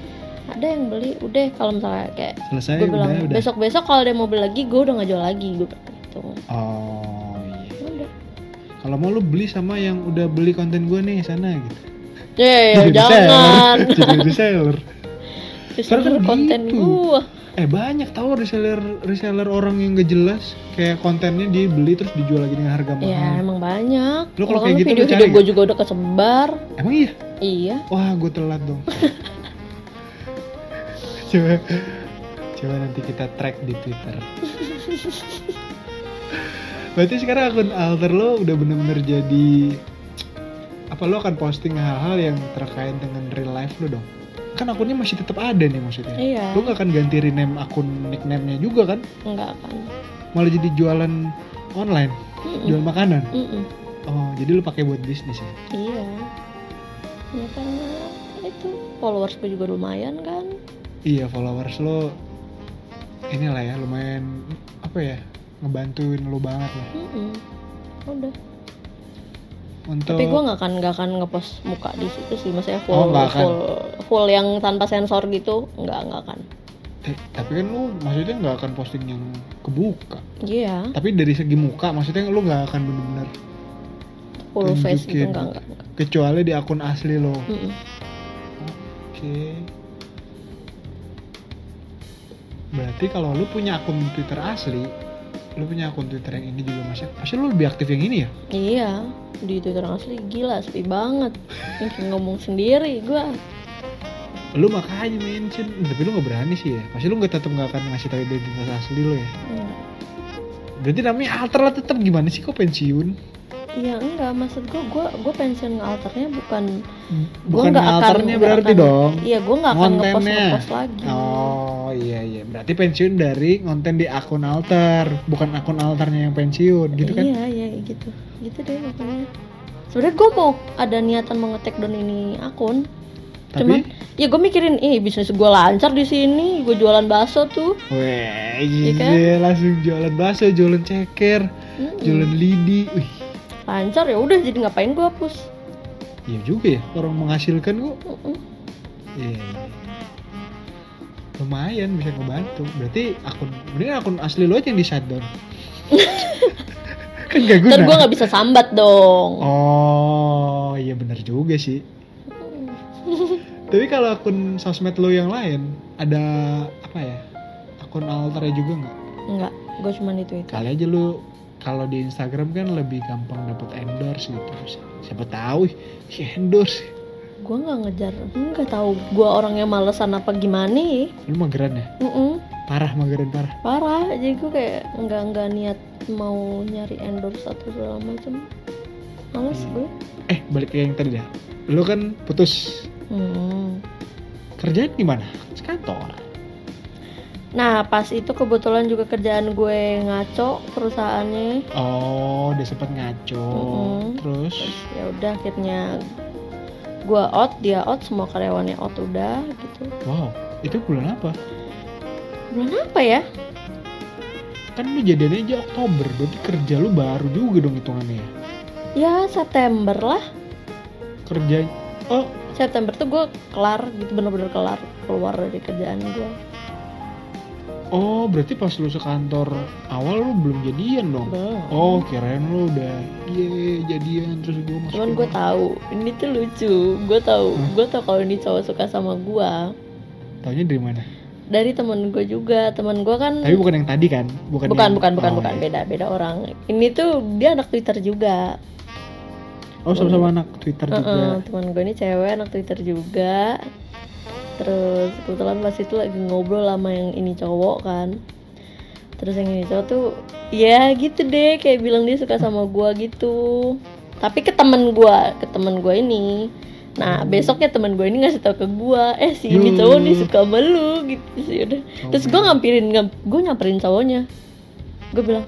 ada yang beli, udah kalau misalnya kayak Selesai gue bilang udah. besok kalau ada yang mau beli lagi, gue udah nggak jual lagi, gue gitu. Oh iya. Udah. Kalau mau lu beli sama yang udah beli konten gue nih sana gitu. Ya jangan. Jadi reseller. Reseller konten gitu. gue. Banyak tahu reseller orang yang gak jelas, kayak kontennya dia beli terus dijual lagi dengan harga mahal. Ya emang banyak. Lu kalau kayak gitu lu video cari gue juga udah kesebar. Emang iya? Iya. Wah gue telat dong. Coba nanti kita track di Twitter. Berarti sekarang akun alter lo udah bener-bener jadi apa, lo akan posting hal-hal yang terkait dengan real life lo dong? Kan akunnya masih tetap ada nih maksudnya. Iya. Lo gak akan ganti rename akun nickname-nya juga kan? Enggak kan. Malah jadi jualan online, jual makanan. Oh jadi lo pakai buat bisnis ya? Iya. Ya karena itu followers gue juga lumayan kan. Iya, followers lo inilah ya, lumayan apa ya, ngebantuin lo banget lah. Udah. Untuk Tapi gue nggak akan ngepost muka di situ sih, maksudnya full yang tanpa sensor gitu, nggak akan. Tapi kan lo maksudnya nggak akan posting yang kebuka. Iya. Tapi dari segi muka maksudnya lo nggak akan benar-benar Full face gitu, tunjukin, enggak. kecuali di akun asli lo. Oke. Berarti kalau lu punya akun Twitter asli, lu punya akun Twitter yang ini juga masih, pasti lu lebih aktif yang ini ya? Iya, di Twitter asli gila sepi banget. Yang kayak ngomong sendiri gua. Lu makanya mention, tapi lu nggak berani sih ya. Pasti lu tetap nggak akan ngasih tahu identitas asli lu ya. Enggak. Berarti namanya alter lah tetap, gimana sih kok pensiun? Iya enggak, maksud gua pensiun nge-alternya bukan Bukan nggak akan- alternya nggak berarti akan- dong. Iya, gua nggak akan Kontennya. ngepost lagi. Oh iya. Berarti pensiun dari konten di akun alter, bukan akun alternya yang pensiun, gitu kan? Iya gitu. Gitu deh pokoknya. Sebenarnya gua mau ada niatan mau nge-take down ini akun. Tapi, Cuman ya gue mikirin, bisnis gue lancar di sini, gue jualan bakso tuh. weh, Iya kan? iya, langsung jualan bakso, jualan ceker, jualan lidi. Wih, Lancar ya udah, jadi ngapain gue hapus? iya juga ya, orang menghasilkan kok. Iya. Lumayan bisa ngebantu. Berarti mending akun asli lo aja yang di shutdown. Kan gak guna. Ntar gue nggak bisa sambat dong. Oh, iya benar juga sih. Tapi kalau akun sosmed lo yang lain ada apa ya? Akun alternya juga nggak? Enggak, gue cuma di Twitter. Kali aja lu kalau di Instagram kan lebih gampang dapet endorse gitu. Siapa tahu endorse. Gue nggak ngejar, nggak tahu gue orangnya malesan apa gimana ya. Lu mageran ya? Mageran parah. Parah, jadi gue kayak nggak niat mau nyari endorse atau segala macam. Males gue. Balik ke yang tadi dah. Lu kan putus. Kerjaan gimana? Kantor. Nah pas itu kebetulan juga kerjaan gue ngaco perusahaannya. Oh, udah sempet ngaco. Terus Ya udah akhirnya gue out, dia out, semua karyawannya out udah gitu. wow, itu bulan apa? Bulan apa ya? Kan lu jadiannya aja Oktober, berarti kerja lu baru juga dong hitungannya ya? Ya September lah. Kerja, oh September tuh gue kelar gitu, bener-bener keluar dari kerjaan gue. berarti pas lu sekantor awal lu belum jadian dong? Belum. Oh, kirain lu udah jadian terus gue masuk. Cuman gue tahu ini tuh lucu. Gue tahu kalau ini cowok suka sama gue. Taunya dari mana? Dari temen gue juga. Temen gue kan. Tapi bukan yang tadi kan? Bukan. Beda orang. Ini tuh dia anak Twitter juga. Oh, sama-sama anak Twitter juga. Temen gue ini cewek anak Twitter juga. Terus kebetulan pas itu lagi ngobrol sama yang ini cowok kan. Terus yang ini cowok tuh ya gitu deh, kayak bilang dia suka sama gue gitu. Tapi ke temen gue ini. Nah besoknya temen gue ini ngasih tau ke gue, si ini cowok nih suka sama lu gitu sih udah. Terus gue nyamperin cowoknya. Gue bilang,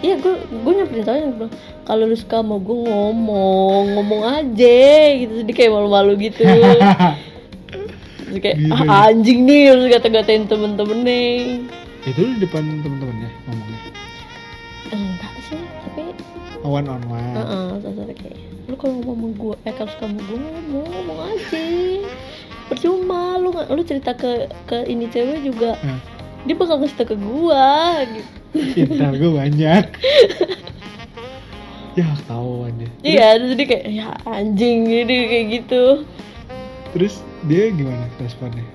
iya gue nyamperin cowoknya, gue bilang kalau lu suka sama gue ngomong aja gitu. Jadi kayak malu-malu gitu. Terus kayak anjing nih, terus kata-katain temen-temennya. Itu di depan temen-temennya ngomongnya? Enggak sih, tapi one on one. Terus kayak lu kalau ngomong gue, kalau suka sama gue ngomong aja. Percuma lu cerita ke ini cewek juga. Dia bakal ngasih tau ke gue gitu. Cinta gue banyak. Ya ketahuan ya. Iya, terus dia kayak ya anjing gitu kayak gitu. Terus dia gimana responnya?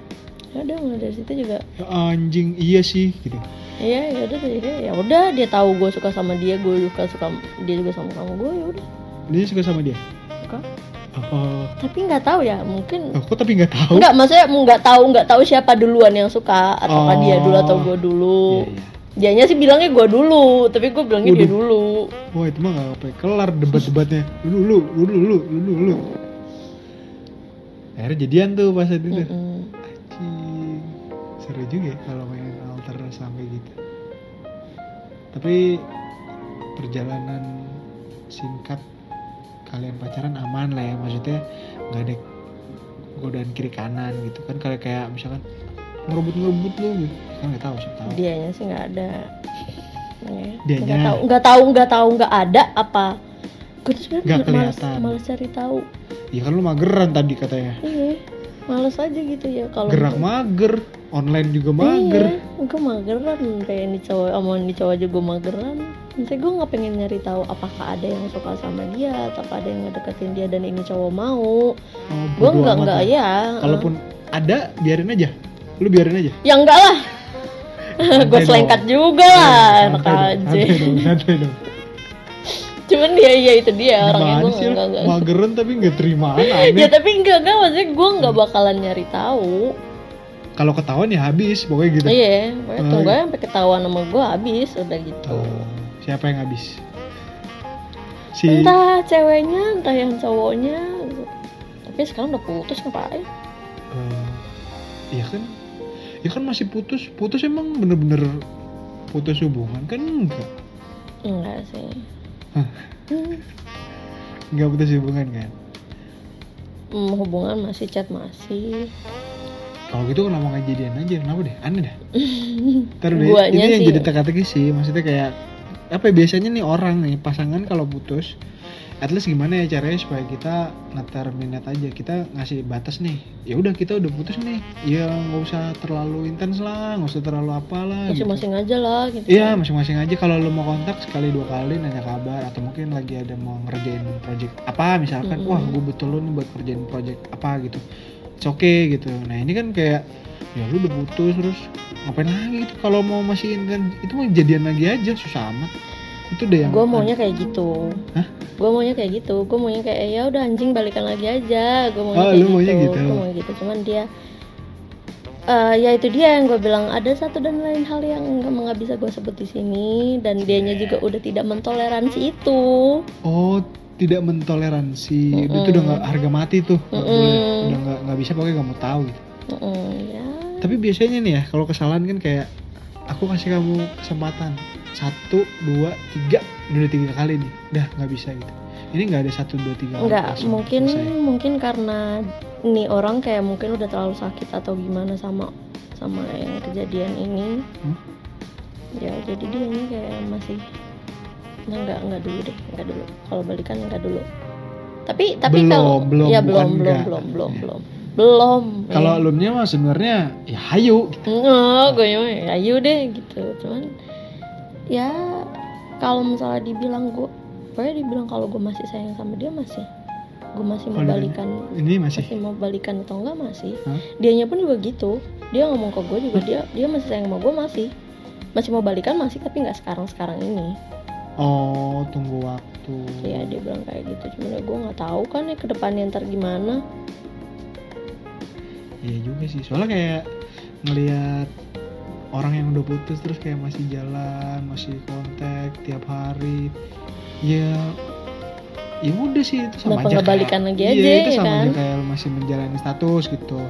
Ya udah mulai dari situ juga. Ya, anjing iya sih gitu. Iya ya udah ya udah dia tahu gue suka sama dia, gue juga suka dia juga sama gue, ya udah. Dia suka sama dia? Suka. Oh. Tapi nggak tahu ya, mungkin. Kok tapi nggak tahu? Enggak, maksudnya nggak tahu siapa duluan yang suka, ataukah dia dulu atau gue dulu. Iya. Dianya sih bilangnya gue dulu, tapi gue bilangnya dia dulu. Wah itu mah nggak sampai kelar debat-debatnya. Lu. Akhirnya jadian tuh pas itu. Anjing, seru juga ya kalau main alter sampai gitu. Tapi perjalanan singkat kalian pacaran aman lah ya, maksudnya nggak ada godaan kiri kanan gitu kan, kayak misalkan ngerebut lu gitu kan, nggak tahu sih. Dianya sih nggak ada. Dianya nggak tahu nggak ada apa. Gue tuh sebenarnya malas cari tahu. Iya kan lu mageran tadi katanya. Iya, males aja gitu ya kalau gerak mager, online juga mager. Iya, gue mageran kayak ini cowok, ini cowok aja gue mageran. Misalnya gue nggak pengen nyari tahu apakah ada yang suka sama dia atau ada yang ngedeketin dia dan ini cowok mau. Gue nggak ya. Kalaupun ada biarin aja. Lu biarin aja. Ya enggak lah. Gue selengkat juga lah, enak aja. Santai dong. Cuman ya itu dia orangnya Gimana gue sih, enggak. mageran tapi nggak terimaan Ya aneh. tapi enggak maksudnya gue nggak bakalan nyari tahu. Kalau ketahuan ya habis pokoknya gitu. Iya, pokoknya Oh, tunggu iya. aja sampai ketahuan sama gue habis udah gitu. Oh, siapa yang habis? Si Entah ceweknya, entah yang cowoknya. Tapi sekarang udah putus ngapain? iya kan? Ya kan masih putus. Putus emang bener-bener putus hubungan kan enggak? Enggak sih. Hah? Enggak putus hubungan kan? Hubungan masih, chat masih. Kalau gitu kenapa nggak jadian aja? Kenapa deh? Aneh dah. Ntar deh, Guanya ini yang sih. jadi teka-teki sih. Maksudnya kayak apa ya, biasanya nih orang nih pasangan kalau putus, at least gimana ya caranya supaya kita ngetar minat aja, kita ngasih batas nih. Ya udah kita udah putus nih, ya nggak usah terlalu intens lah, nggak usah terlalu apalah. Masing-masing aja lah gitu. Iya, masing-masing aja. Kalau lo mau kontak sekali 2 kali nanya kabar, atau mungkin lagi ada mau ngerjain project apa misalkan, wah gue butuh lo nih buat kerjain project apa gitu, it's okay gitu. Nah ini kan kayak ya lu udah putus terus ngapain lagi gitu. Kalau mau masih intens itu mah jadian lagi aja, susah amat. Itu deh yang Gue maunya kayak gitu. Hah? Gue maunya kayak gitu. Gue maunya kayak ya udah anjing balikan lagi aja. Gue maunya Oh, kayak lu maunya gitu. Gue maunya gitu. Cuman dia ya itu dia yang gue bilang, ada satu dan lain hal yang nggak bisa gue sebut di sini, dan dianya juga udah tidak mentoleransi itu. Oh, tidak mentoleransi. Itu udah nggak, harga mati tuh. Nggak boleh. Udah nggak bisa, pokoknya nggak mau tahu gitu. Ya. Tapi biasanya nih ya, kalau kesalahan kan kayak aku kasih kamu kesempatan 1, 2, 3, udah 3 kali nih, udah nggak bisa gitu. Ini nggak ada 1, 2, 3 kali. Enggak, langsung mungkin selesai. mungkin karena nih orang kayak mungkin udah terlalu sakit atau gimana sama yang kejadian ini. Ya jadi dia ini kayak masih enggak dulu deh, enggak dulu. Kalau balikan enggak dulu. Tapi kalau ya belum. Kalau alumnya mah sebenarnya ya hayu gitu. Gue ya ayo deh gitu. Cuman ya kalau misalnya dibilang kalau gue masih sayang sama dia, gue masih mau balikan. Ini masih mau balikan atau enggak masih. Hah? Dianya pun juga gitu. Dia ngomong ke gue juga, dia masih sayang sama gue, masih mau balikan masih, tapi nggak sekarang ini. Oh, tunggu waktu. Iya, dia bilang kayak gitu. Cuman ya gue nggak tahu kan ya kedepannya ntar gimana. Iya juga sih, soalnya kayak ngelihat orang yang udah putus terus kayak masih jalan, masih kontak tiap hari. Ya udah sih, itu sama Kenapa aja nggak balikan lagi aja, iya, itu ya sama kan? aja kayak lu masih menjalani status gitu.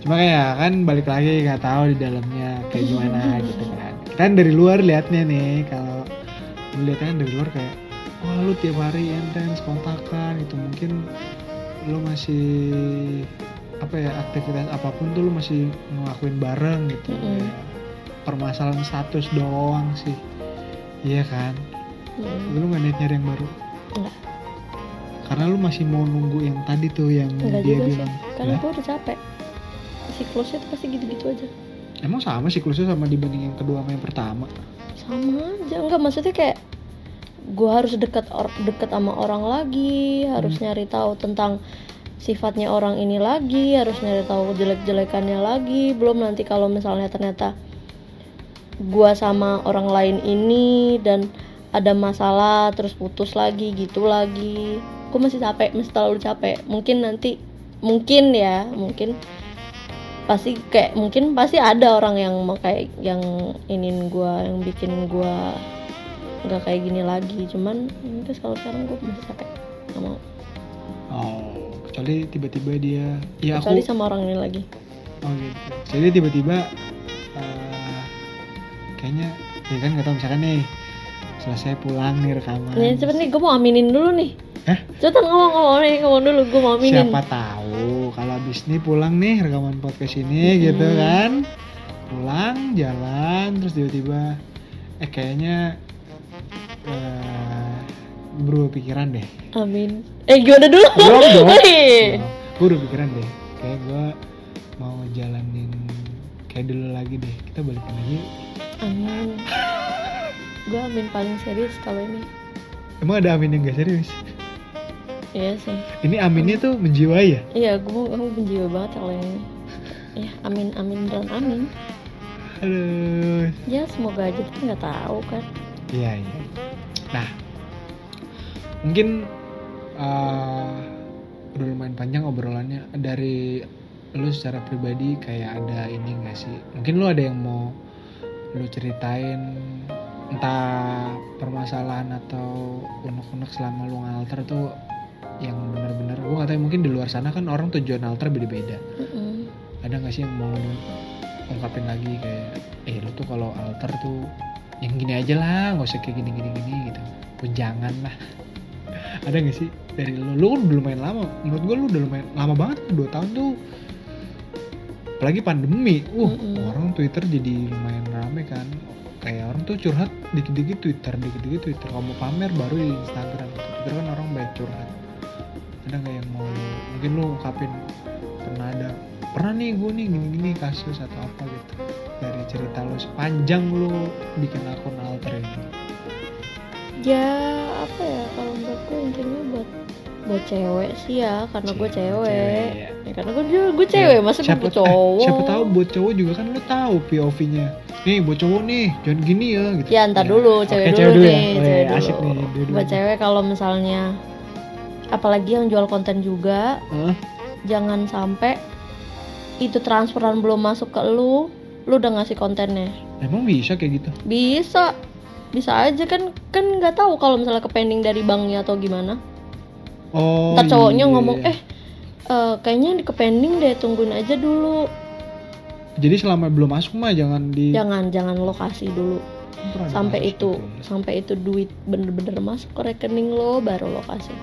Cuma kayak kan balik lagi nggak tahu di dalamnya kayak gimana gitu kan. Kan dari luar liatnya nih, kalau lu lihatnya kan dari luar kayak wah lu tiap hari intens kontakan gitu, mungkin lu masih apa ya, aktivitas apapun tuh lu masih ngelakuin bareng gitu. Ya, permasalahan status doang sih, iya kan? Lu nggak niat nyari yang baru? Enggak. Karena lu masih mau nunggu yang tadi tuh yang Enggak dia juga bilang. sih, karena gue udah capek. Siklusnya tuh pasti gitu-gitu aja. Emang sama siklusnya sama dibanding yang kedua sama yang pertama? Sama aja, enggak maksudnya kayak gue harus dekat sama orang lagi, harus nyari tahu tentang sifatnya orang ini lagi, harus nyari tahu jelek-jelekannya lagi. Belum nanti kalau misalnya ternyata gue sama orang lain ini dan ada masalah terus putus lagi gitu lagi, gue masih terlalu capek. Mungkin pasti ada orang yang mau kayak yang inin gue, yang bikin gue nggak kayak gini lagi. Cuman terus kalau sekarang gue masih capek, nggak mau. Oh, kecuali tiba-tiba dia ya Kecuali aku sama orang ini lagi. oh gitu. Jadi tiba-tiba kayaknya ya kan nggak tahu, misalkan nih selesai pulang nih rekaman. Nih cepet nih, gue mau aminin dulu nih. Hah? Cepetan ngomong dulu, gue mau aminin. Siapa tahu kalau abis nih pulang nih rekaman podcast ini gitu kan, pulang jalan terus tiba-tiba kayaknya berubah pikiran deh. Amin. Gimana dulu? Belum dong. Wih. Gue udah pikiran deh, kayak gue mau jalanin kayak dulu lagi deh, kita balikan lagi. Amin. Gue amin paling serius kalau ini. Emang ada amin yang gak serius? Iya sih. Ini aminnya tuh menjiwai ya? Iya, gue benci banget kalau yang ini. Ya, amin dan amin. Aduh. Ya semoga aja, tapi nggak tahu kan. Iya. Nah, mungkin udah lumayan panjang obrolannya. Dari lu secara pribadi kayak ada ini nggak sih? Mungkin lu ada yang mau lu ceritain, entah permasalahan atau unek-unek selama lu ngalter tuh yang benar-benar gue nggak tahu, mungkin di luar sana kan orang tujuan alter beda-beda. Ada nggak sih yang mau lu ungkapin lagi kayak lu tuh kalau alter tuh yang gini aja lah, nggak usah kayak gini gitu, jangan lah. Ada nggak sih dari lu kan udah lumayan lama, menurut gue lu udah lumayan lama banget, 2 tahun tuh, apalagi pandemi, orang Twitter jadi lumayan rame kan, kayak orang tuh curhat dikit-dikit Twitter, kalau mau pamer baru di Instagram. Twitter kan orang banyak curhat. Ada nggak yang mau mungkin lu ungkapin, pernah nih gue nih gini kasus atau apa gitu dari cerita lu sepanjang lu bikin akun alter ini? Ya apa ya, kalau menurut gue intinya buat cewek sih ya, karena gue cewek ya, karena gue cewek, masa gue cowok. Siapa tahu buat cowok juga kan lu tahu POV-nya. Nih buat cowok nih jangan gini ya gitu. Ya ntar dulu, cewek dulu nih, cewek dulu. Asik nih, buat cewek kalau misalnya apalagi yang jual konten juga, jangan sampai itu transferan belum masuk ke lu udah ngasih kontennya. Emang bisa kayak gitu? Bisa aja kan nggak tahu kalau misalnya ke pending dari banknya atau gimana. Ntar cowoknya ngomong kayaknya di ke pending deh, tungguin aja dulu. Jadi selama belum masuk mah jangan lokasi dulu sampai itu duit bener-bener masuk ke rekening lo baru lokasi.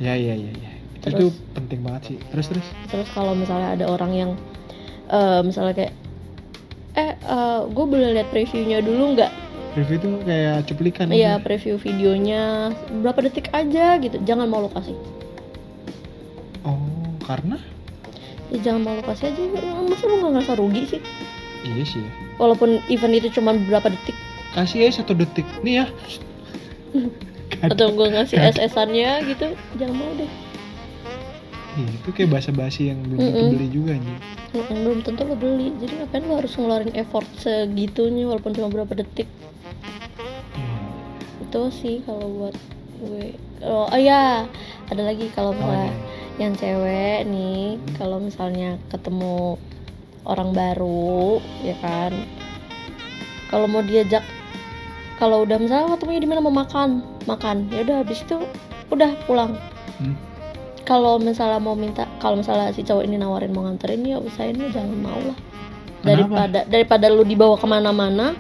Ya. Itu penting banget sih. Terus kalau misalnya ada orang yang misalnya kayak gue boleh lihat previewnya dulu nggak? Preview itu kayak cuplikan. Iya, preview videonya berapa detik aja gitu. Jangan mau lokasi. Oh, karena? Ya jangan mau lokasi aja. Masa lu nggak ngerasa rugi sih? Iya sih. Walaupun event itu cuma beberapa detik. Kasih aja 1 detik. Nih ya. Atau gue ngasih SS-annya gitu. Jangan mau deh. Itu kayak basa-basi yang belum tentu beli juga nih. Belum tentu lo beli. Jadi ngapain lo harus ngeluarin effort segitunya walaupun cuma berapa detik. Itu sih kalau buat gue. Oh ya, ada lagi kalau misalnya yang cewek nih, kalau misalnya ketemu orang baru, ya kan, kalau mau diajak, kalau udah misalnya ketemunya di mana mau makan, ya udah habis itu udah pulang. Kalau misalnya mau minta, kalau misalnya si cowok ini nawarin mau nganterin, ya usahain lo jangan mau lah. Daripada lu dibawa kemana-mana.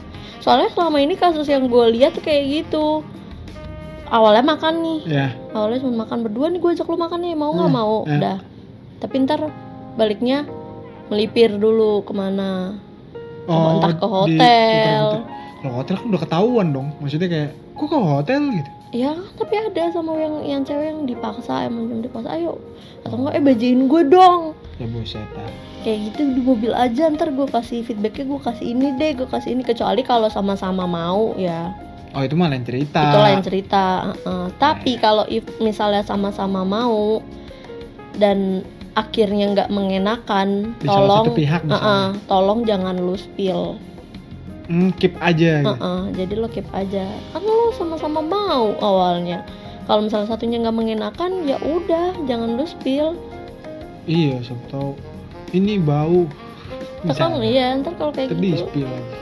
Soalnya selama ini kasus yang gue lihat tuh kayak gitu. Awalnya makan nih, awalnya cuma makan berdua nih, gue ajak lu makan nih, mau nggak mau, udah. Tapi ntar baliknya melipir dulu kemana, entah ke hotel. Kalau hotel kan udah ketahuan dong, maksudnya kayak, kok ke hotel gitu? Ya, tapi ada sama yang cewek yang dipaksa, emang dipaksa, ayo, atau enggak bajain gue dong. Ya buset. Kayak gitu di mobil aja, ntar gue kasih feedbacknya, gue kasih ini deh, gue kasih ini, kecuali kalau sama-sama mau ya. Oh itu mah lain cerita. Itu lain cerita. Tapi kalau misalnya sama-sama mau dan akhirnya nggak mengenakan, tolong jangan lu spill. Keep aja. Jadi lo keep aja. Kan lo sama-sama mau awalnya. Kalau misalnya satunya nggak mengenakan, ya udah jangan lu spill. Iya, siapa tahu ini bau. Tekan iya, ntar kalau kayak gitu. Spill lagi.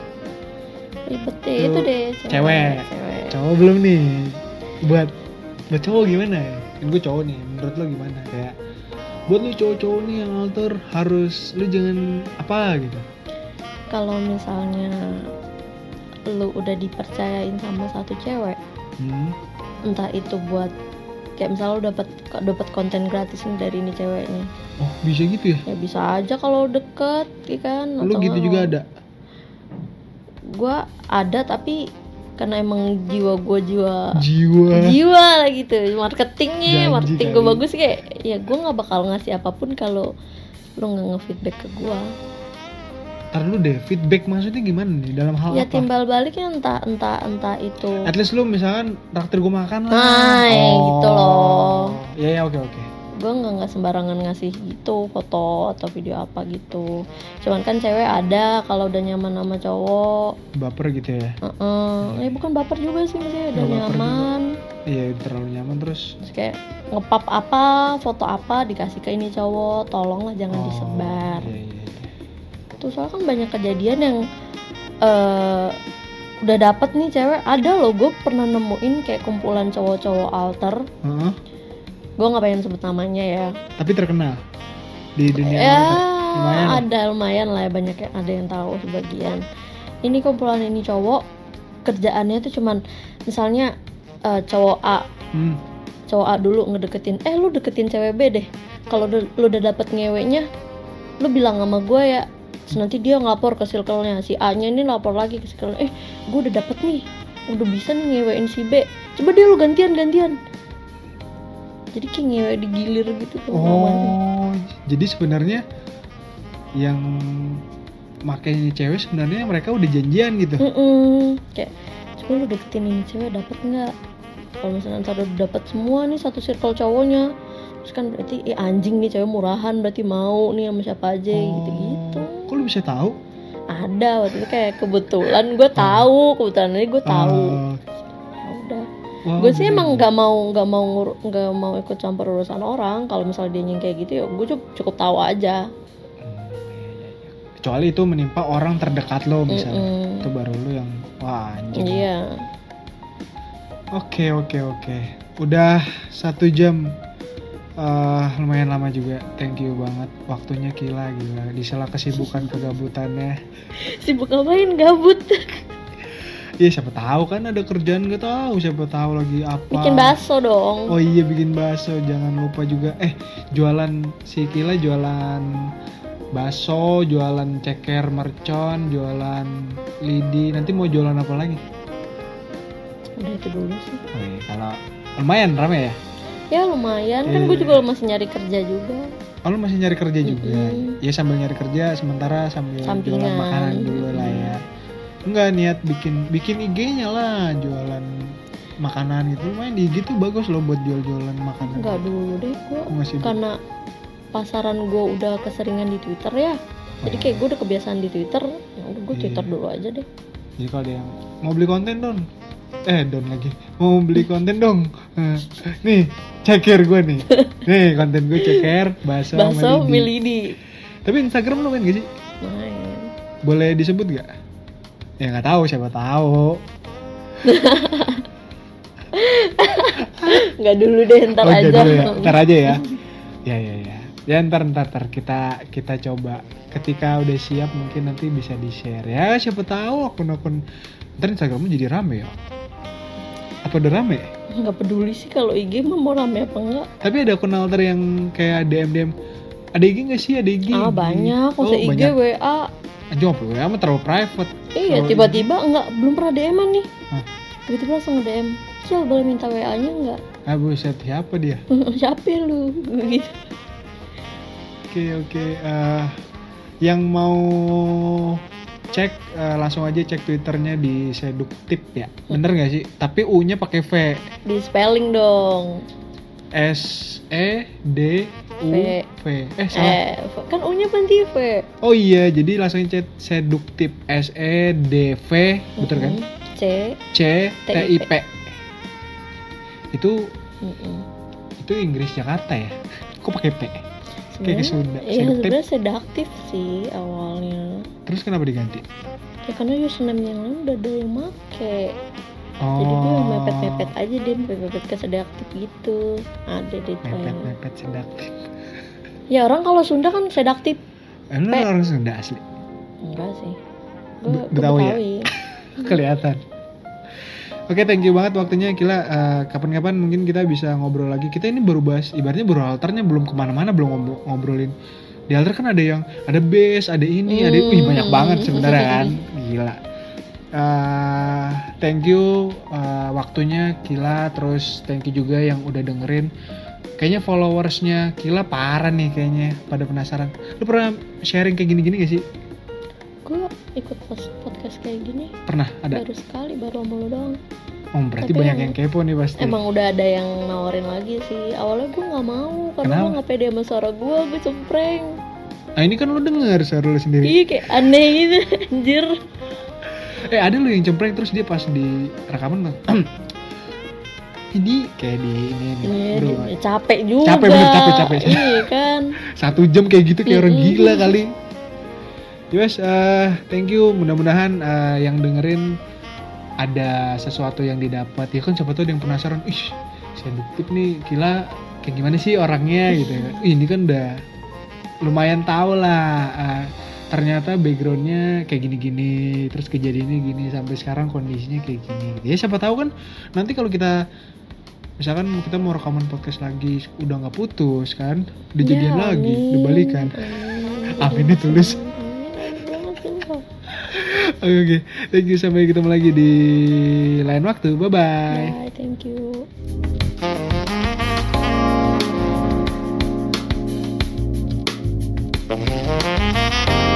Ribetnya itu deh cewek. Cowok belum nih. Buat cowok gimana ya? Kan gue cowok nih, menurut lo gimana? Kayak buat lu cowok-cowok nih yang alter, harus lu jangan apa gitu. Kalau misalnya lu udah dipercayain sama satu cewek, entah itu buat kayak misalnya lu dapat konten gratis nih dari ini cewek nih. Oh bisa gitu ya? Ya bisa aja kalau deket, ya kan? Lu gitu juga ada? Gue ada, tapi karena emang jiwa lah gitu, marketing gue bagus, kayak ya gue nggak bakal ngasih apapun kalau lu nggak nge-feedback ke gue. Ntar lu deh, feedback maksudnya gimana nih, dalam hal ya, apa? Ya timbal baliknya entah itu. At least lu misalkan traktir gue makan lah. Nah, gitu loh. Ya oke. gue nggak sembarangan ngasih gitu foto atau video apa gitu. Cuman kan cewek ada kalau udah nyaman sama cowok Baper gitu ya. ya bukan baper juga sih, maksudnya udah Nggak baper nyaman. Iya, terlalu nyaman terus. Terus kayak ngepap apa, foto apa dikasih ke ini cowok, tolonglah jangan disebar. Iya, iya. Tuh soalnya kan banyak kejadian yang udah dapet nih cewek, ada loh gue pernah nemuin kayak kumpulan cowok-cowok alter. Gue nggak pengen sebut namanya ya. Tapi terkenal di dunia Ya lumayan. ada lumayan lah ya, banyak yang ada yang tahu sebagian. Ini kumpulan ini cowok kerjaannya tuh cuman misalnya cowok A dulu ngedeketin, lu deketin cewek B deh. Kalau lu udah dapet ngeweknya, lu bilang sama gue ya. Terus nanti dia ngelapor ke circle-nya, si A-nya ini lapor lagi ke circle-nya, gue udah dapet nih, udah bisa nih ngewein si B, coba dia lu gantian. Jadi kayak ngewek digilir gitu tuh. Jadi sebenarnya yang makanya cewek sebenarnya mereka udah janjian gitu. Kayak coba lu deketin ini cewek, dapet nggak? Kalau misalnya ntar udah dapet semua nih satu circle cowoknya, terus kan berarti anjing nih cewek murahan, berarti mau nih sama siapa aja gitu. Kok lu bisa tahu? Ada waktu itu kayak kebetulan gue tahu, kebetulan ini gue tahu. Udah. Gue sih emang nggak mau ikut campur urusan orang. Kalau misalnya dia kayak gitu ya gue cukup tahu aja. Kecuali itu menimpa orang terdekat lo misalnya, itu baru lo yang wah anjing. Iya. Oke. Udah 1 jam. Lumayan lama juga. Thank you banget. Waktunya gila. Di sela kesibukan kegabutannya. Sibuk ngapain? Gabut. Iya, siapa tahu kan ada kerjaan, nggak tahu. Siapa tahu lagi apa. Bikin bakso dong. Oh iya, bikin bakso. Jangan lupa juga. Jualan si Kila, jualan bakso, jualan ceker mercon, jualan lidi. Nanti mau jualan apa lagi? Udah itu dulu sih. Oh iya, kalau lumayan rame ya? Ya lumayan, kan gue juga masih nyari kerja juga. Oh, lu masih nyari kerja juga? Ya sambil nyari kerja, sementara sambil Sampingan. Jualan makanan dulu lah ya. Enggak niat bikin IG-nya lah, jualan makanan gitu. Lumayan di IG tuh bagus loh buat jualan makanan. Enggak dulu deh gue, karena pasaran gue udah keseringan di Twitter ya. Jadi kayak gue udah kebiasaan di Twitter, ya udah gue Twitter dulu aja deh. Jadi kalau ada yang mau beli konten mau beli konten dong. Nih, ceker gue nih. Nih, konten gue ceker, bakso milidi. Tapi Instagram lo main gak sih? Main. Boleh disebut gak? Ya nggak tahu, siapa tahu. Nggak dulu deh, ntar aja. Dulu ya. Ntar aja ya. Ya ntar kita coba. Ketika udah siap mungkin nanti bisa di-share ya. Siapa tahu akun-akun ntar Instagrammu jadi rame ya. Apa udah rame? Nggak peduli sih kalau IG mah mau rame apa enggak. Tapi ada akun alter yang kayak DM. Ada IG nggak sih? Ada IG? Banyak. Masa IG banyak. WA. Anjir, WA mah terlalu private. Iya, tiba-tiba belum pernah DM-an nih. Tiba-tiba langsung nge-DM. Cil, boleh minta WA-nya enggak? Buset, siapa dia? Siapa lu? Gitu. Oke. Yang mau cek langsung aja cek Twitternya di Seduktip ya. Bener nggak sih? Tapi U-nya pakai V. Di spelling dong. SEDUV. Salah. Kan U-nya berhenti V. Oh iya, jadi langsung cek Seduktip SEDV, betul kan? CTIP. Itu Inggris Jakarta ya? Kok pakai P? Kayak Sunda. Iya, sebenarnya sedaktif sih awalnya. Terus kenapa diganti? Ya karena username yang lain udah ada yang make. Jadi gue mepet-mepet aja deh, mepet ke sedaktif gitu. Ada deh mepet sedaktif. Ya orang kalau Sunda kan sedaktif. Lu orang Sunda asli? Enggak sih. Betawi ya? Kelihatan. Oke, thank you banget waktunya Kila. Kapan-kapan mungkin kita bisa ngobrol lagi. Kita ini baru bahas, ibaratnya baru alternya, belum kemana-mana, belum ngobrolin. Di alter kan ada bass, ada ini, ada banyak banget sebenarnya kan. Gila. Thank you waktunya Kila. Terus thank you juga yang udah dengerin. Kayaknya followersnya Kila parah nih kayaknya, pada penasaran. Lu pernah sharing kayak gini-gini gak sih? Gue ikut podcast kayak gini pernah ada? Baru sekali, baru sama lo doang. Oh, berarti Tapi banyak emang- yang kepo nih pasti. Emang udah ada yang nawarin lagi sih. Awalnya gue nggak mau karena Kenapa? gue nggak pede sama suara gue cempreng. Nah, ini kan lu denger suara lu sendiri. Iya kayak aneh gitu anjir. Ada lu yang cempreng terus dia pas di rekaman tuh. Ini kayak di ini Iya, bro. dia capek juga. Capek, bener, capek. Iya kan. 1 jam kayak gitu kayak orang Mm-mm. gila kali. Yes, thank you. Mudah-mudahan yang dengerin ada sesuatu yang didapat. Ya kan siapa tahu ada yang penasaran. Ih, sedikit nih gila kayak gimana sih orangnya gitu ya. Ini kan udah lumayan tahu lah. Ternyata backgroundnya kayak gini-gini, terus kejadiannya gini sampai sekarang kondisinya kayak gini. Ya siapa tahu kan nanti kalau kita misalkan kita mau rekaman podcast lagi udah nggak putus kan, dijadian Ya, lagi, amin. dibalikan. Amin. Amin ditulis. Amin banget sumpah. Oke, thank you, sampai ketemu lagi di lain waktu. Bye bye. Bye, thank you. Thank you.